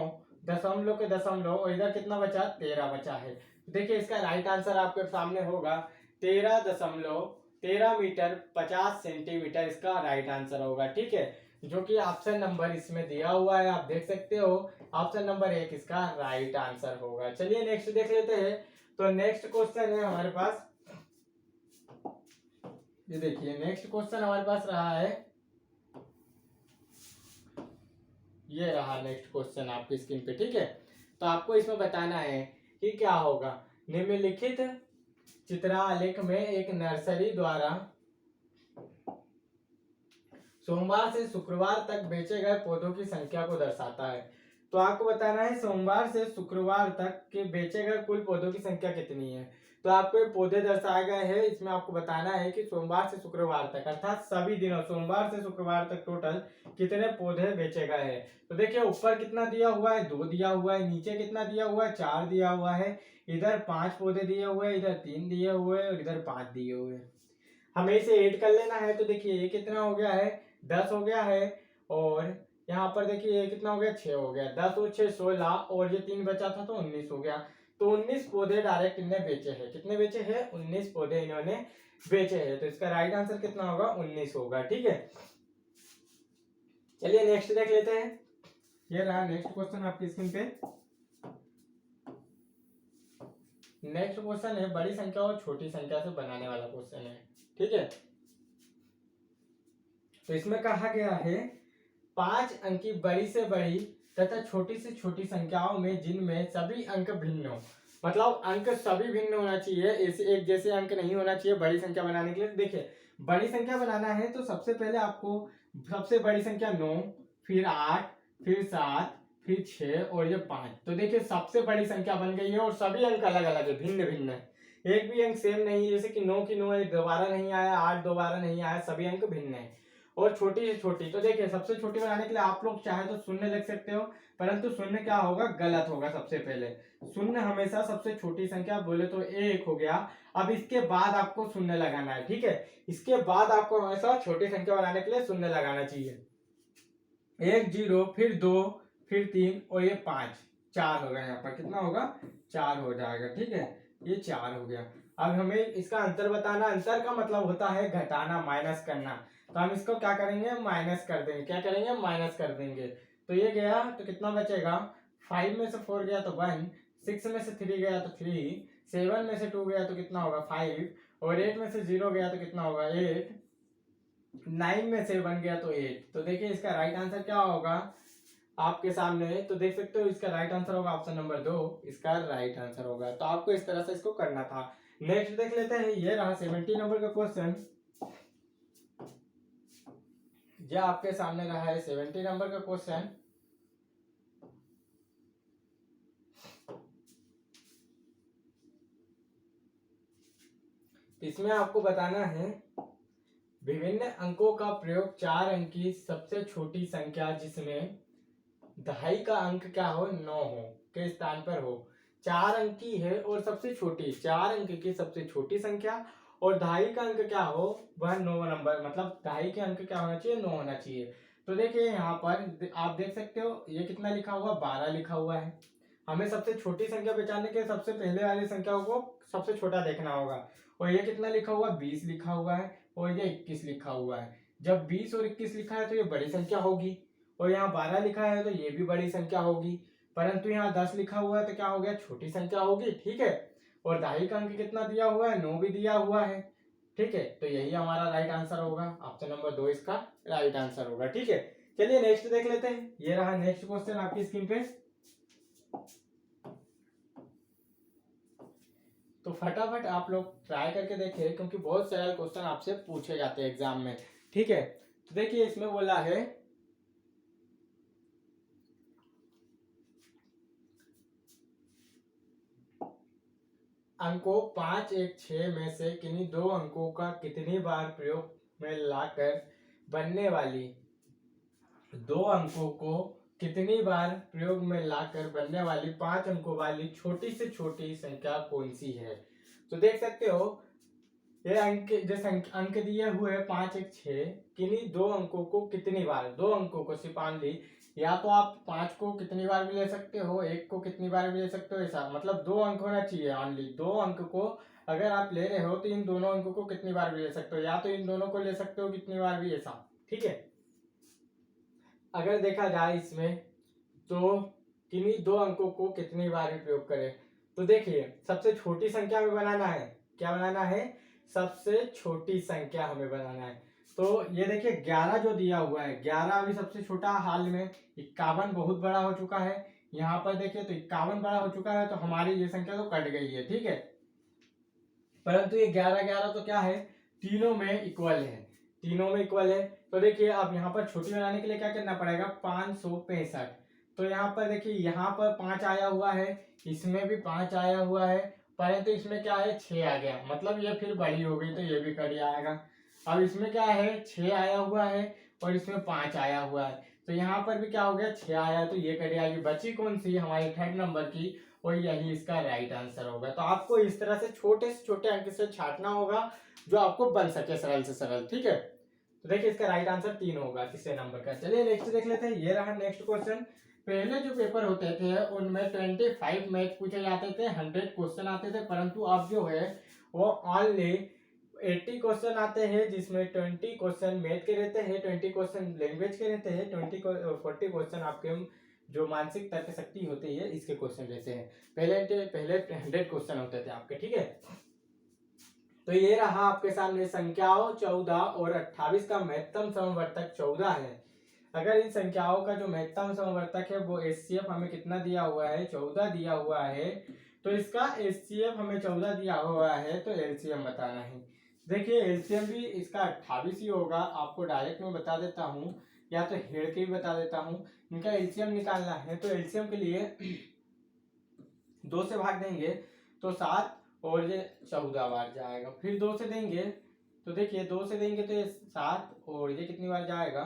दशमलव के दशमलव, और इधर कितना बचा, 13 बचा है। तो देखिए इसका राइट आंसर आपके सामने होगा 13 मीटर 50 सेंटीमीटर इसका राइट आंसर होगा। ठीक है, जो कि ऑप्शन नंबर इसमें दिया हुआ है, आप देख सकते हो ऑप्शन नंबर 1 इसका राइट आंसर होगा। चलिए नेक्स्ट देख लेते हैं। तो नेक्स्ट क्वेश्चन है हमारे पास, ये देखिए नेक्स्ट क्वेश्चन हमारे पास रहा है, ये रहा नेक्स्ट क्वेश्चन आपकी स्क्रीन पे। ठीक है, तो आपको इसमें बताना है कि क्या होगा। निम्नलिखित चित्रालेख में एक नर्सरी द्वारा सोमवार से शुक्रवार तक बेचे गए पौधों की संख्या को दर्शाता है। तो आपको बताना है सोमवार से शुक्रवार तक के बेचे गए कुल पौधों की संख्या कितनी है। तो आपको ये पौधे दर्शाए गए हैं, इसमें आपको बताना है कि सोमवार से शुक्रवार तक, अर्थात सभी दिनों सोमवार से शुक्रवार तक टोटल कितने पौधे बेचे गए हैं। तो देखिए ऊपर कितना दिया हुआ है, 2 दिया हुआ है, नीचे कितना दिया हुआ है, 4 दिया हुआ है, इधर 5 पौधे दिए हुए हैं, इधर 3 दिए हुए हैं और इधर 5 दिए हुए हैं। हमें इसे ऐड कर लेना है। तो देखिए ये कितना हो गया है, 10 हो गया है, और यहाँ पर देखिए ये कितना हो गया, 6 हो गया, 10 और 6 16, और ये 3 बचा था तो 19 हो गया। तो 19 पौधे डायरेक्ट इनने बेचे हैं। कितने बेचे हैं, 19 पौधे इन्होंने बेचे हैं। तो इसका राइट आंसर कितना होगा, 19 होगा। ठीक है, चलिए नेक्स्ट देख लेते हैं। ये रहा नेक्स्ट क्वेश्चन आपकी स्क्रीन पे। नेक्स्ट क्वेश्चन है बड़ी संख्या और छोटी संख्या से बनाने वाला क्वेश्चन है। ठीक है, तो इसमें कहा गया है 5 अंक की बड़ी से बड़ी तथा छोटी से छोटी संख्याओं में जिनमें सभी अंक भिन्न हो, मतलब अंक सभी भिन्न होना चाहिए, ऐसे एक जैसे अंक नहीं होना चाहिए बड़ी संख्या बनाने के लिए। देखिए बड़ी संख्या बनाना है तो सबसे पहले आपको सबसे बड़ी संख्या 9, फिर 8, फिर 7, फिर 6 और ये 5। तो देखिए सबसे बड़ी संख्या बन गई है और सभी अंक अलग अलग है, भिन्न भिन्न है, एक भी अंक सेम नहीं है। जैसे कि 9 की 9 दोबारा नहीं आया, 8 दोबारा नहीं आया, सभी अंक भिन्न है। और छोटी से छोटी, तो देखिए सबसे छोटी बनाने के लिए आप लोग चाहे तो शून्य लिख सकते हो, परंतु शून्य क्या होगा, गलत होगा। सबसे पहले शून्य हमेशा सबसे छोटी संख्या, बोले तो 1 हो गया। अब इसके बाद आपको शून्य लगाना है। ठीक है, इसके बाद आपको हमेशा छोटी संख्या बनाने के लिए शून्य लगाना चाहिए। 1 0, फिर 2, फिर 3 और ये 5, 4 हो गया। यहाँ पर कितना होगा, 4 हो जाएगा। ठीक है, ये 4 हो गया। अब हमें इसका अंतर बताना। अंतर का मतलब होता है घटाना, माइनस करना। तो हम इसको क्या करेंगे, माइनस कर देंगे। क्या करेंगे, माइनस कर देंगे। तो ये गया तो कितना बचेगा, 5 में से 4 गया तो 1, 6 में से 3 गया तो 3, 7 में से 2 गया तो कितना होगा 5, और 8 में से 0 गया तो कितना होगा 8, 9 में से 1 गया तो 8। तो देखिए इसका राइट आंसर क्या होगा आपके सामने, तो देख सकते हो इसका राइट आंसर होगा ऑप्शन नंबर 2 इसका राइट आंसर होगा। तो आपको इस तरह से इसको करना था। नेक्स्ट देख लेते हैं। ये रहा 70 नंबर का क्वेश्चन, जो आपके सामने रहा है 70 नंबर का क्वेश्चन। इसमें आपको बताना है विभिन्न अंकों का प्रयोग 4 अंक की सबसे छोटी संख्या जिसमें दहाई का अंक क्या हो, 9 हो, के स्थान पर हो। 4 अंक की है और सबसे छोटी, 4 अंक की सबसे छोटी संख्या और दहाई का अंक क्या हो, वह 9 नंबर, मतलब दहाई के अंक क्या होना चाहिए, 9 होना चाहिए। तो देखिए यहाँ पर आप देख सकते हो ये कितना लिखा हुआ, 12 लिखा हुआ है। हमें सबसे छोटी संख्या पहचानने के सबसे पहले वाली संख्या को सबसे छोटा देखना होगा। और ये कितना लिखा हुआ, 20 लिखा हुआ है, और ये 21 लिखा हुआ है। जब 20 और 21 लिखा है तो ये बड़ी संख्या होगी, और यहाँ 12 लिखा है तो ये भी बड़ी संख्या होगी। परंतु यहाँ 10 लिखा हुआ है तो क्या हो गया, छोटी संख्या होगी। ठीक है, और दहाई का अंक कितना दिया हुआ है, 9 भी दिया हुआ है। ठीक है, तो यही हमारा राइट आंसर होगा, ऑप्शन नंबर 2 इसका राइट आंसर होगा। ठीक है, चलिए नेक्स्ट देख लेते हैं। ये रहा नेक्स्ट क्वेश्चन आपकी स्क्रीन पे। तो फटाफट आप लोग ट्राई करके देखें, क्योंकि बहुत सरल क्वेश्चन आपसे पूछे जाते हैं एग्जाम में। ठीक है, तो देखिए इसमें बोला है अंकों 5 1 6 में से किन्हीं 2 अंकों का कितनी बार प्रयोग में लाकर बनने वाली दो अंकों को कितनी बार प्रयोग में लाकर बनने वाली 5 अंकों वाली छोटी से छोटी संख्या कौन सी है। तो देख सकते हो ये अंक जैसे अंक दिए हुए 5 1 6, किन्हीं दो अंकों को कितनी बार, दो अंकों को सिर्फ ली, या तो आप 5 को कितनी बार भी ले सकते हो, 1 को कितनी बार भी ले सकते हो, ऐसा मतलब 2 अंक होना चाहिए ऑनली। 2 अंक को अगर आप ले रहे हो तो इन दोनों अंकों को कितनी बार भी ले सकते हो, या तो इन दोनों को ले सकते हो कितनी बार भी, ऐसा। ठीक है, अगर देखा जाए इसमें तो किन्हीं दो अंकों को कितनी बार भी प्रयोग करें, तो देखिए सबसे छोटी संख्या में बनाना है। क्या बनाना है? सबसे छोटी संख्या हमें बनाना है। तो ये देखिए 11 जो दिया हुआ है, 11 अभी सबसे छोटा हाल में, 51 बहुत बड़ा हो चुका है। यहाँ पर देखिए तो 51 बड़ा हो चुका है, तो हमारी ये संख्या तो कट गई है। ठीक है, परंतु ये 11 11 तो क्या है, तीनों में इक्वल है, तीनों में इक्वल है। तो देखिए अब यहाँ पर छोटी बनाने के लिए क्या करना पड़ेगा, 565। तो यहाँ पर देखिए यहाँ पर 5 आया हुआ है, इसमें भी 5 आया हुआ है, परंतु तो इसमें क्या है 6 आ गया, मतलब ये फिर बड़ी हो गई तो ये भी कट आएगा। अब इसमें क्या है 6 आया हुआ है और इसमें 5 आया हुआ है, तो यहाँ पर भी क्या हो गया 6 आया, तो ये कट आएगी। बची कौन सी, हमारी थर्ड नंबर की, और यही इसका राइट आंसर होगा। तो आपको इस तरह से छोटे अंक से छांटना होगा जो आपको बन सके सरल से सरल। ठीक है, तो देखिए इसका राइट आंसर 3 होगा तीसरे नंबर का। चलिए नेक्स्ट देख लेते हैं, ये रहा नेक्स्ट क्वेश्चन। पहले जो पेपर होते थे उनमें 25 मैथ पूछे जाते थे, 100 क्वेश्चन आते थे, परंतु अब जो है वो ऑनली 80 क्वेश्चन आते हैं, जिसमें 20 क्वेश्चन मैथ के रहते हैं, 20 क्वेश्चन लैंग्वेज के रहते हैं, 40 क्वेश्चन आपके जो मानसिक तर्क शक्ति होती है इसके क्वेश्चन रहते हैं। पहले 100 क्वेश्चन होते थे आपके। ठीक है, तो ये रहा आपके सामने संख्याओं 14 और 28 का महत्तम समवर्तक 14 है। अगर इन संख्याओं का जो महत्तम समवर्तक है वो एचसीएफ हमें कितना दिया हुआ है, 14 दिया हुआ है, तो इसका एचसीएफ हमें 14 दिया हुआ है, तो एलसीएम बताना है। देखिए एलसीएम भी इसका 28 ही होगा, आपको डायरेक्ट में बता देता हूँ या तो हेड के भी बता देता हूँ। इनका एलसीएम निकालना है, तो एलसीएम के लिए 2 से भाग देंगे तो 7 और ये 14 बार जाएगा, फिर 2 से देंगे तो देखिए 2 से देंगे तो ये 7 और ये कितनी बार जाएगा,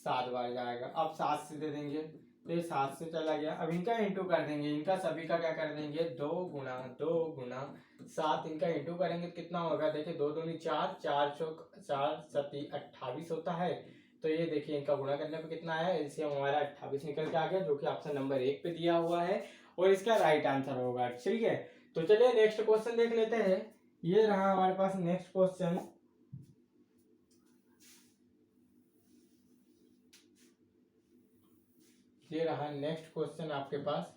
7 बार जाएगा। अब 7 से दे देंगे तो ये 7 से चला गया। अब इनका इंटू कर देंगे, इनका सभी का क्या कर देंगे 2 गुना 7, इनका इंटू करेंगे तो कितना होगा, देखिए 2 दूनी 4, 4 चौक 4 सती 28 होता है। तो ये देखिए इनका गुणा करने पे कितना आया, एलसीएम हमारा 28 निकल के आ गया, जो कि ऑप्शन नंबर 1 पे दिया हुआ है और इसका राइट आंसर होगा। ठीक है, तो चलिए नेक्स्ट क्वेश्चन देख लेते हैं। ये रहा हमारे पास नेक्स्ट क्वेश्चन। ये रहा नेक्स्ट क्वेश्चन आपके पास।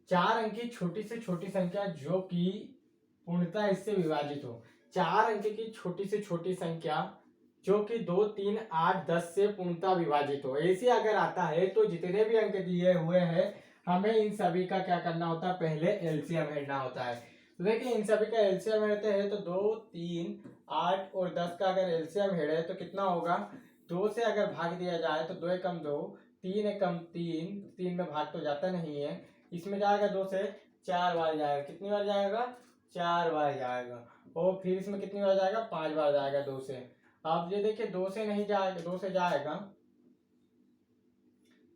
चार अंक की छोटी से छोटी संख्या जो कि पूर्णतः इससे विभाजित हो। 4 अंक की छोटी से छोटी संख्या जो कि 2 3 8 10 से पूर्णतः विभाजित हो, ऐसे अगर आता है तो जितने भी अंक दिए हुए हैं हमें इन सभी का क्या करना होता है, पहले एलसीएम हेडना होता है। तो देखिए इन सभी का एलसीएम हेडते हैं तो 2 3 8 और 10 का अगर एलसीएम हेड है तो कितना होगा, 2 से अगर भाग दिया जाए तो 2 एकम 2, 3 एकम 3, 3 में भाग तो जाता नहीं है, इसमें जाएगा 2 से 4 बार जाएगा। कितनी बार जाएगा, 4 बार जाएगा। और फिर इसमें कितनी बार जाएगा, 5 बार जाएगा 2 से। अब ये देखिए 2 से नहीं जाएगा, 2 से जाएगा,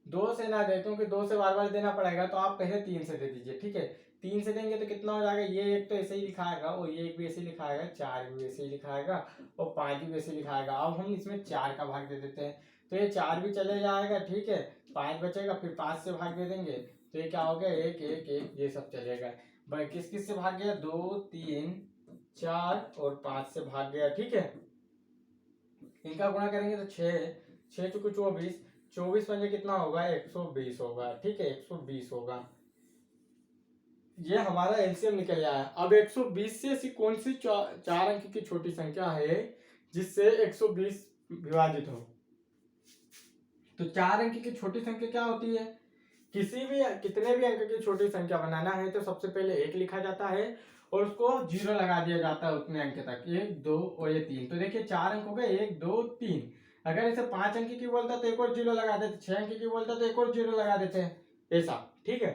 2 से ना दे क्योंकि 2 से बार बार देना पड़ेगा, तो आप पहले 3 से दे दीजिए। ठीक है, 3 से देंगे तो कितना हो जाएगा, ये एक तो ऐसे ही लिखाएगा और ये एक भी ऐसे ही लिखाएगा, 4 भी ऐसे ही लिखाएगा और 5 भी ऐसे ही लिखाएगा। अब हम इसमें 4 का भाग दे देते हैं तो ये 4 भी चले जाएगा। ठीक है, 5 बचेगा, फिर 5 से भाग दे देंगे तो ये क्या हो गया, 1 1 1, ये सब चलेगा। भाई किस किस से भाग गया, 2 3 4 और 5 से भाग गया। ठीक है, इनका गुणा करेंगे तो 6 चुके 24, 24 पंजे कितना होगा, 120 होगा। ठीक है, 120 होगा, ये हमारा एलसीएम निकल आया। अब 120 से ऐसी कौन सी 4 अंक की छोटी संख्या है जिससे 120 विभाजित हो। तो 4 अंक की छोटी संख्या क्या होती है, कितने भी अंक की छोटी संख्या बनाना है तो सबसे पहले 1 लिखा जाता है और उसको 0 लगा दिया जाता है उतने अंक तक, 1 2 और ये 3। तो देखिए 4 अंक हो गए, 1 2 3। अगर इसे 5 अंक की बोलता तो एक और 0 लगा देते, 6 अंक की बोलता तो एक और 0 लगा देते हैं, ऐसा। ठीक है,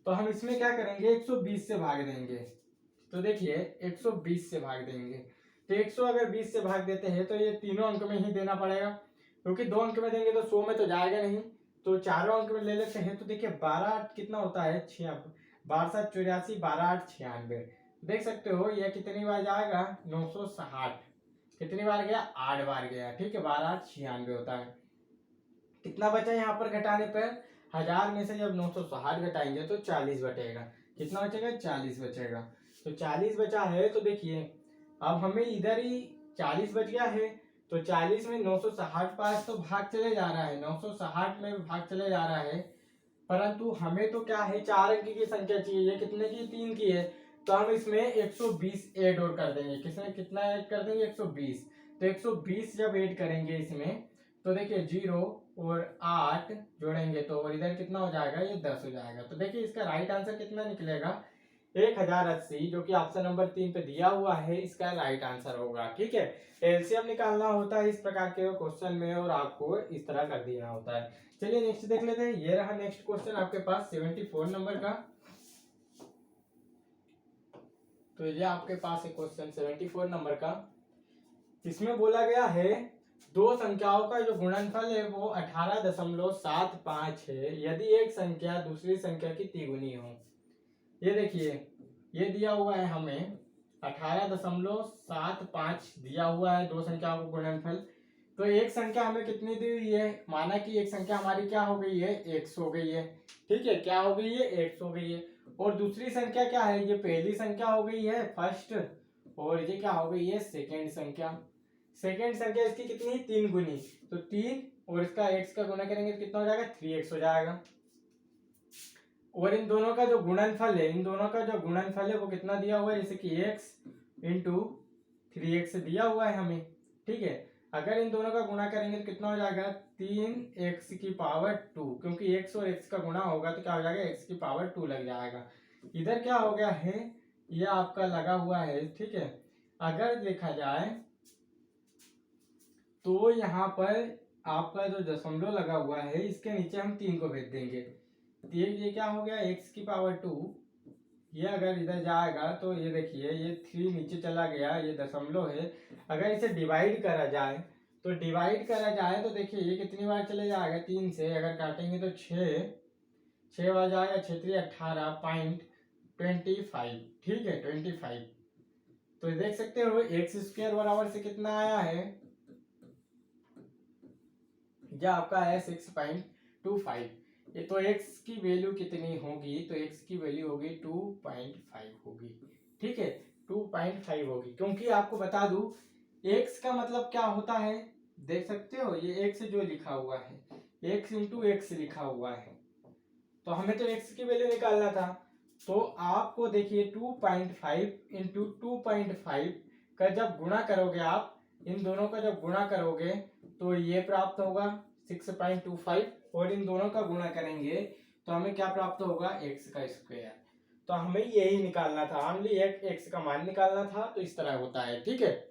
तो हम इसमें क्या करेंगे, 120 से भाग देंगे। तो देखिए 120 से भाग देंगे तो 100 अगर 20 से भाग देते हैं तो ये तीनों अंक में ही देना पड़ेगा, क्योंकि 2 अंक में देंगे तो 100 में तो जाएगा नहीं, तो चारों अंक में ले लेते हैं। तो देखिए 12 कितना होता है 96, 12 7 84, 12 8 96। देख सकते हो यह कितनी बार जाएगा 960, कितनी बार गया 8 बार गया, ठीक है 12 8 96 होता है। कितना बचा यहाँ पर घटाने पर, 1000 में से जब 960 घटाएंगे तो 40 बचेगा, कितना बचेगा 40 बचेगा। तो 40 बचा है, तो देखिए अब हमें इधर ही 40 बच गया है, तो 40 में 960 पास तो भाग चले जा रहा है, 960 में भाग चले जा रहा है, परंतु हमें तो क्या है 4 अंक की संख्या चाहिए, ये कितने की 3 की है, तो हम इसमें 120 ऐड और कर देंगे। किसमें कितना ऐड कर देंगे 120, तो 120 जब ऐड करेंगे इसमें तो देखिए 0 और 8 जोड़ेंगे तो और इधर कितना हो जाएगा ये 10 हो जाएगा। तो देखिए इसका राइट आंसर कितना निकलेगा 1080, जो कि ऑप्शन नंबर 3 पे दिया हुआ है, इसका राइट आंसर होगा। ठीक है, एलसीएम निकालना होता है इस प्रकार के क्वेश्चन में और आपको इस तरह कर देना होता है। चलिए नेक्स्ट देख लेते हैं। ये रहा नेक्स्ट क्वेश्चन आपके पास 74 नंबर का। तो ये आपके पास है क्वेश्चन 74 नंबर का। इसमें बोला गया है दो संख्याओं का जो गुणनफल है वो 18.75 है यदि एक संख्या दूसरी संख्या की तिगुनी हो। ये देखिए ये दिया हुआ है हमें 18.75 दिया हुआ है दो संख्याओं का गुणनफल। तो एक संख्या हमें कितनी दी हुई है, माना कि एक संख्या हमारी क्या हो गई है x हो गई है, ठीक है क्या हो गई है x हो गई है, और दूसरी संख्या क्या है ये पहली संख्या हो गई है फर्स्ट, और ये क्या हो गई है सेकेंड संख्या। सेकेंड संख्या इसकी कितनी 3 गुनी, तो 3 और इसका x का गुना करेंगे तो कितना हो जाएगा 3x हो जाएगा। और इन दोनों का जो गुणनफल है, इन दोनों का जो गुणनफल है वो कितना दिया हुआ है, जैसे कि x इंटू 3x दिया हुआ है हमें, ठीक है। अगर इन दोनों का गुणा करेंगे तो कितना हो जाएगा 3x की पावर 2, क्योंकि x और x का गुणा होगा तो क्या हो जाएगा x की पावर 2 लग जाएगा। इधर क्या हो गया है ये आपका लगा हुआ है, ठीक है। अगर देखा जाए तो यहाँ पर आपका जो दशमलव लगा हुआ है इसके नीचे हम 3 को भेज देंगे, ये क्या हो गया x की पावर 2, ये अगर इधर जाएगा तो ये देखिए ये 3 नीचे चला गया, ये दशमलव है। अगर इसे डिवाइड करा जाए तो देखिए ये कितनी बार चले जाएगा 3 से अगर काटेंगे तो 6 बार जाएगा, 6 3 18.25, ठीक है 25। तो देख सकते हो एक्स स्क्वायर बराबर से कितना आया है, यह आपका है 6.25। ये तो x की वैल्यू कितनी होगी, तो x की वैल्यू होगी 2.5 होगी, ठीक है 2.5 होगी। क्योंकि आपको बता दूं x का मतलब क्या होता है, देख सकते हो ये x जो लिखा हुआ है x इंटू एक्स लिखा हुआ है, तो हमें तो x की वैल्यू निकालना था। तो आपको देखिए 2.5 इंटू 2.5 का जब गुणा करोगे आप, इन दोनों का जब गुणा करोगे तो ये प्राप्त होगा 6.25, और इन दोनों का गुणा करेंगे तो हमें क्या प्राप्त होगा x का स्क्वायर। तो हमें यही निकालना था, ओनली x का मान निकालना था, तो इस तरह होता है, ठीक है।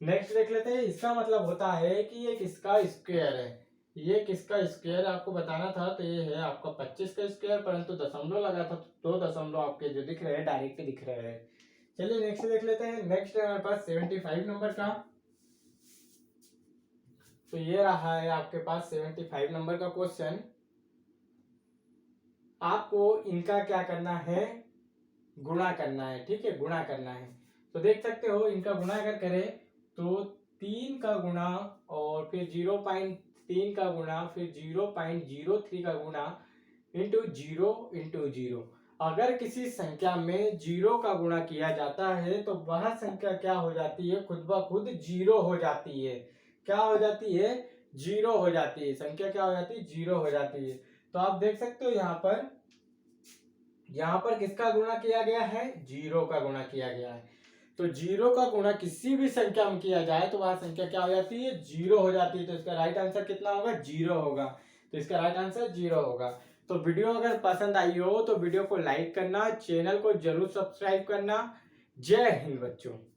नेक्स्ट देख लेते हैं। इसका मतलब होता है कि ये किसका स्क्वायर है, ये किसका स्क्वायर आपको बताना था, तो ये है आपका 25 का स्क्वायर, परंतु दशमलव लगा था तो 2 दशमलव आपके जो दिख रहे हैं डायरेक्ट दिख रहे हैं। चलिए नेक्स्ट देख लेते हैं। नेक्स्ट है हमारे पास 75 नंबर का। तो ये रहा है आपके पास 75 नंबर का क्वेश्चन। आपको इनका क्या करना है, गुणा करना है, ठीक है गुणा करना है। तो देख सकते हो इनका गुणा अगर करें तो 3 का गुणा और फिर 0.3 का गुणा फिर 0.03 का गुणा इंटू 0। अगर किसी संख्या में 0 का गुणा किया जाता है तो वह संख्या क्या हो जाती है, खुद ब खुद 0 हो जाती है। क्या हो जाती है 0 हो जाती है, संख्या क्या हो जाती है 0 हो जाती है। तो आप देख सकते हो यहाँ पर किसका गुणा किया गया है 0 का गुणा किया गया है। तो 0 का गुणा किसी भी संख्या में किया जाए तो वह संख्या क्या हो जाती है 0 हो जाती है। तो इसका राइट आंसर कितना होगा 0 होगा, तो इसका राइट आंसर 0 होगा। तो वीडियो अगर पसंद आई हो तो वीडियो को लाइक करना, चैनल को जरूर सब्सक्राइब करना। जय हिंद बच्चों।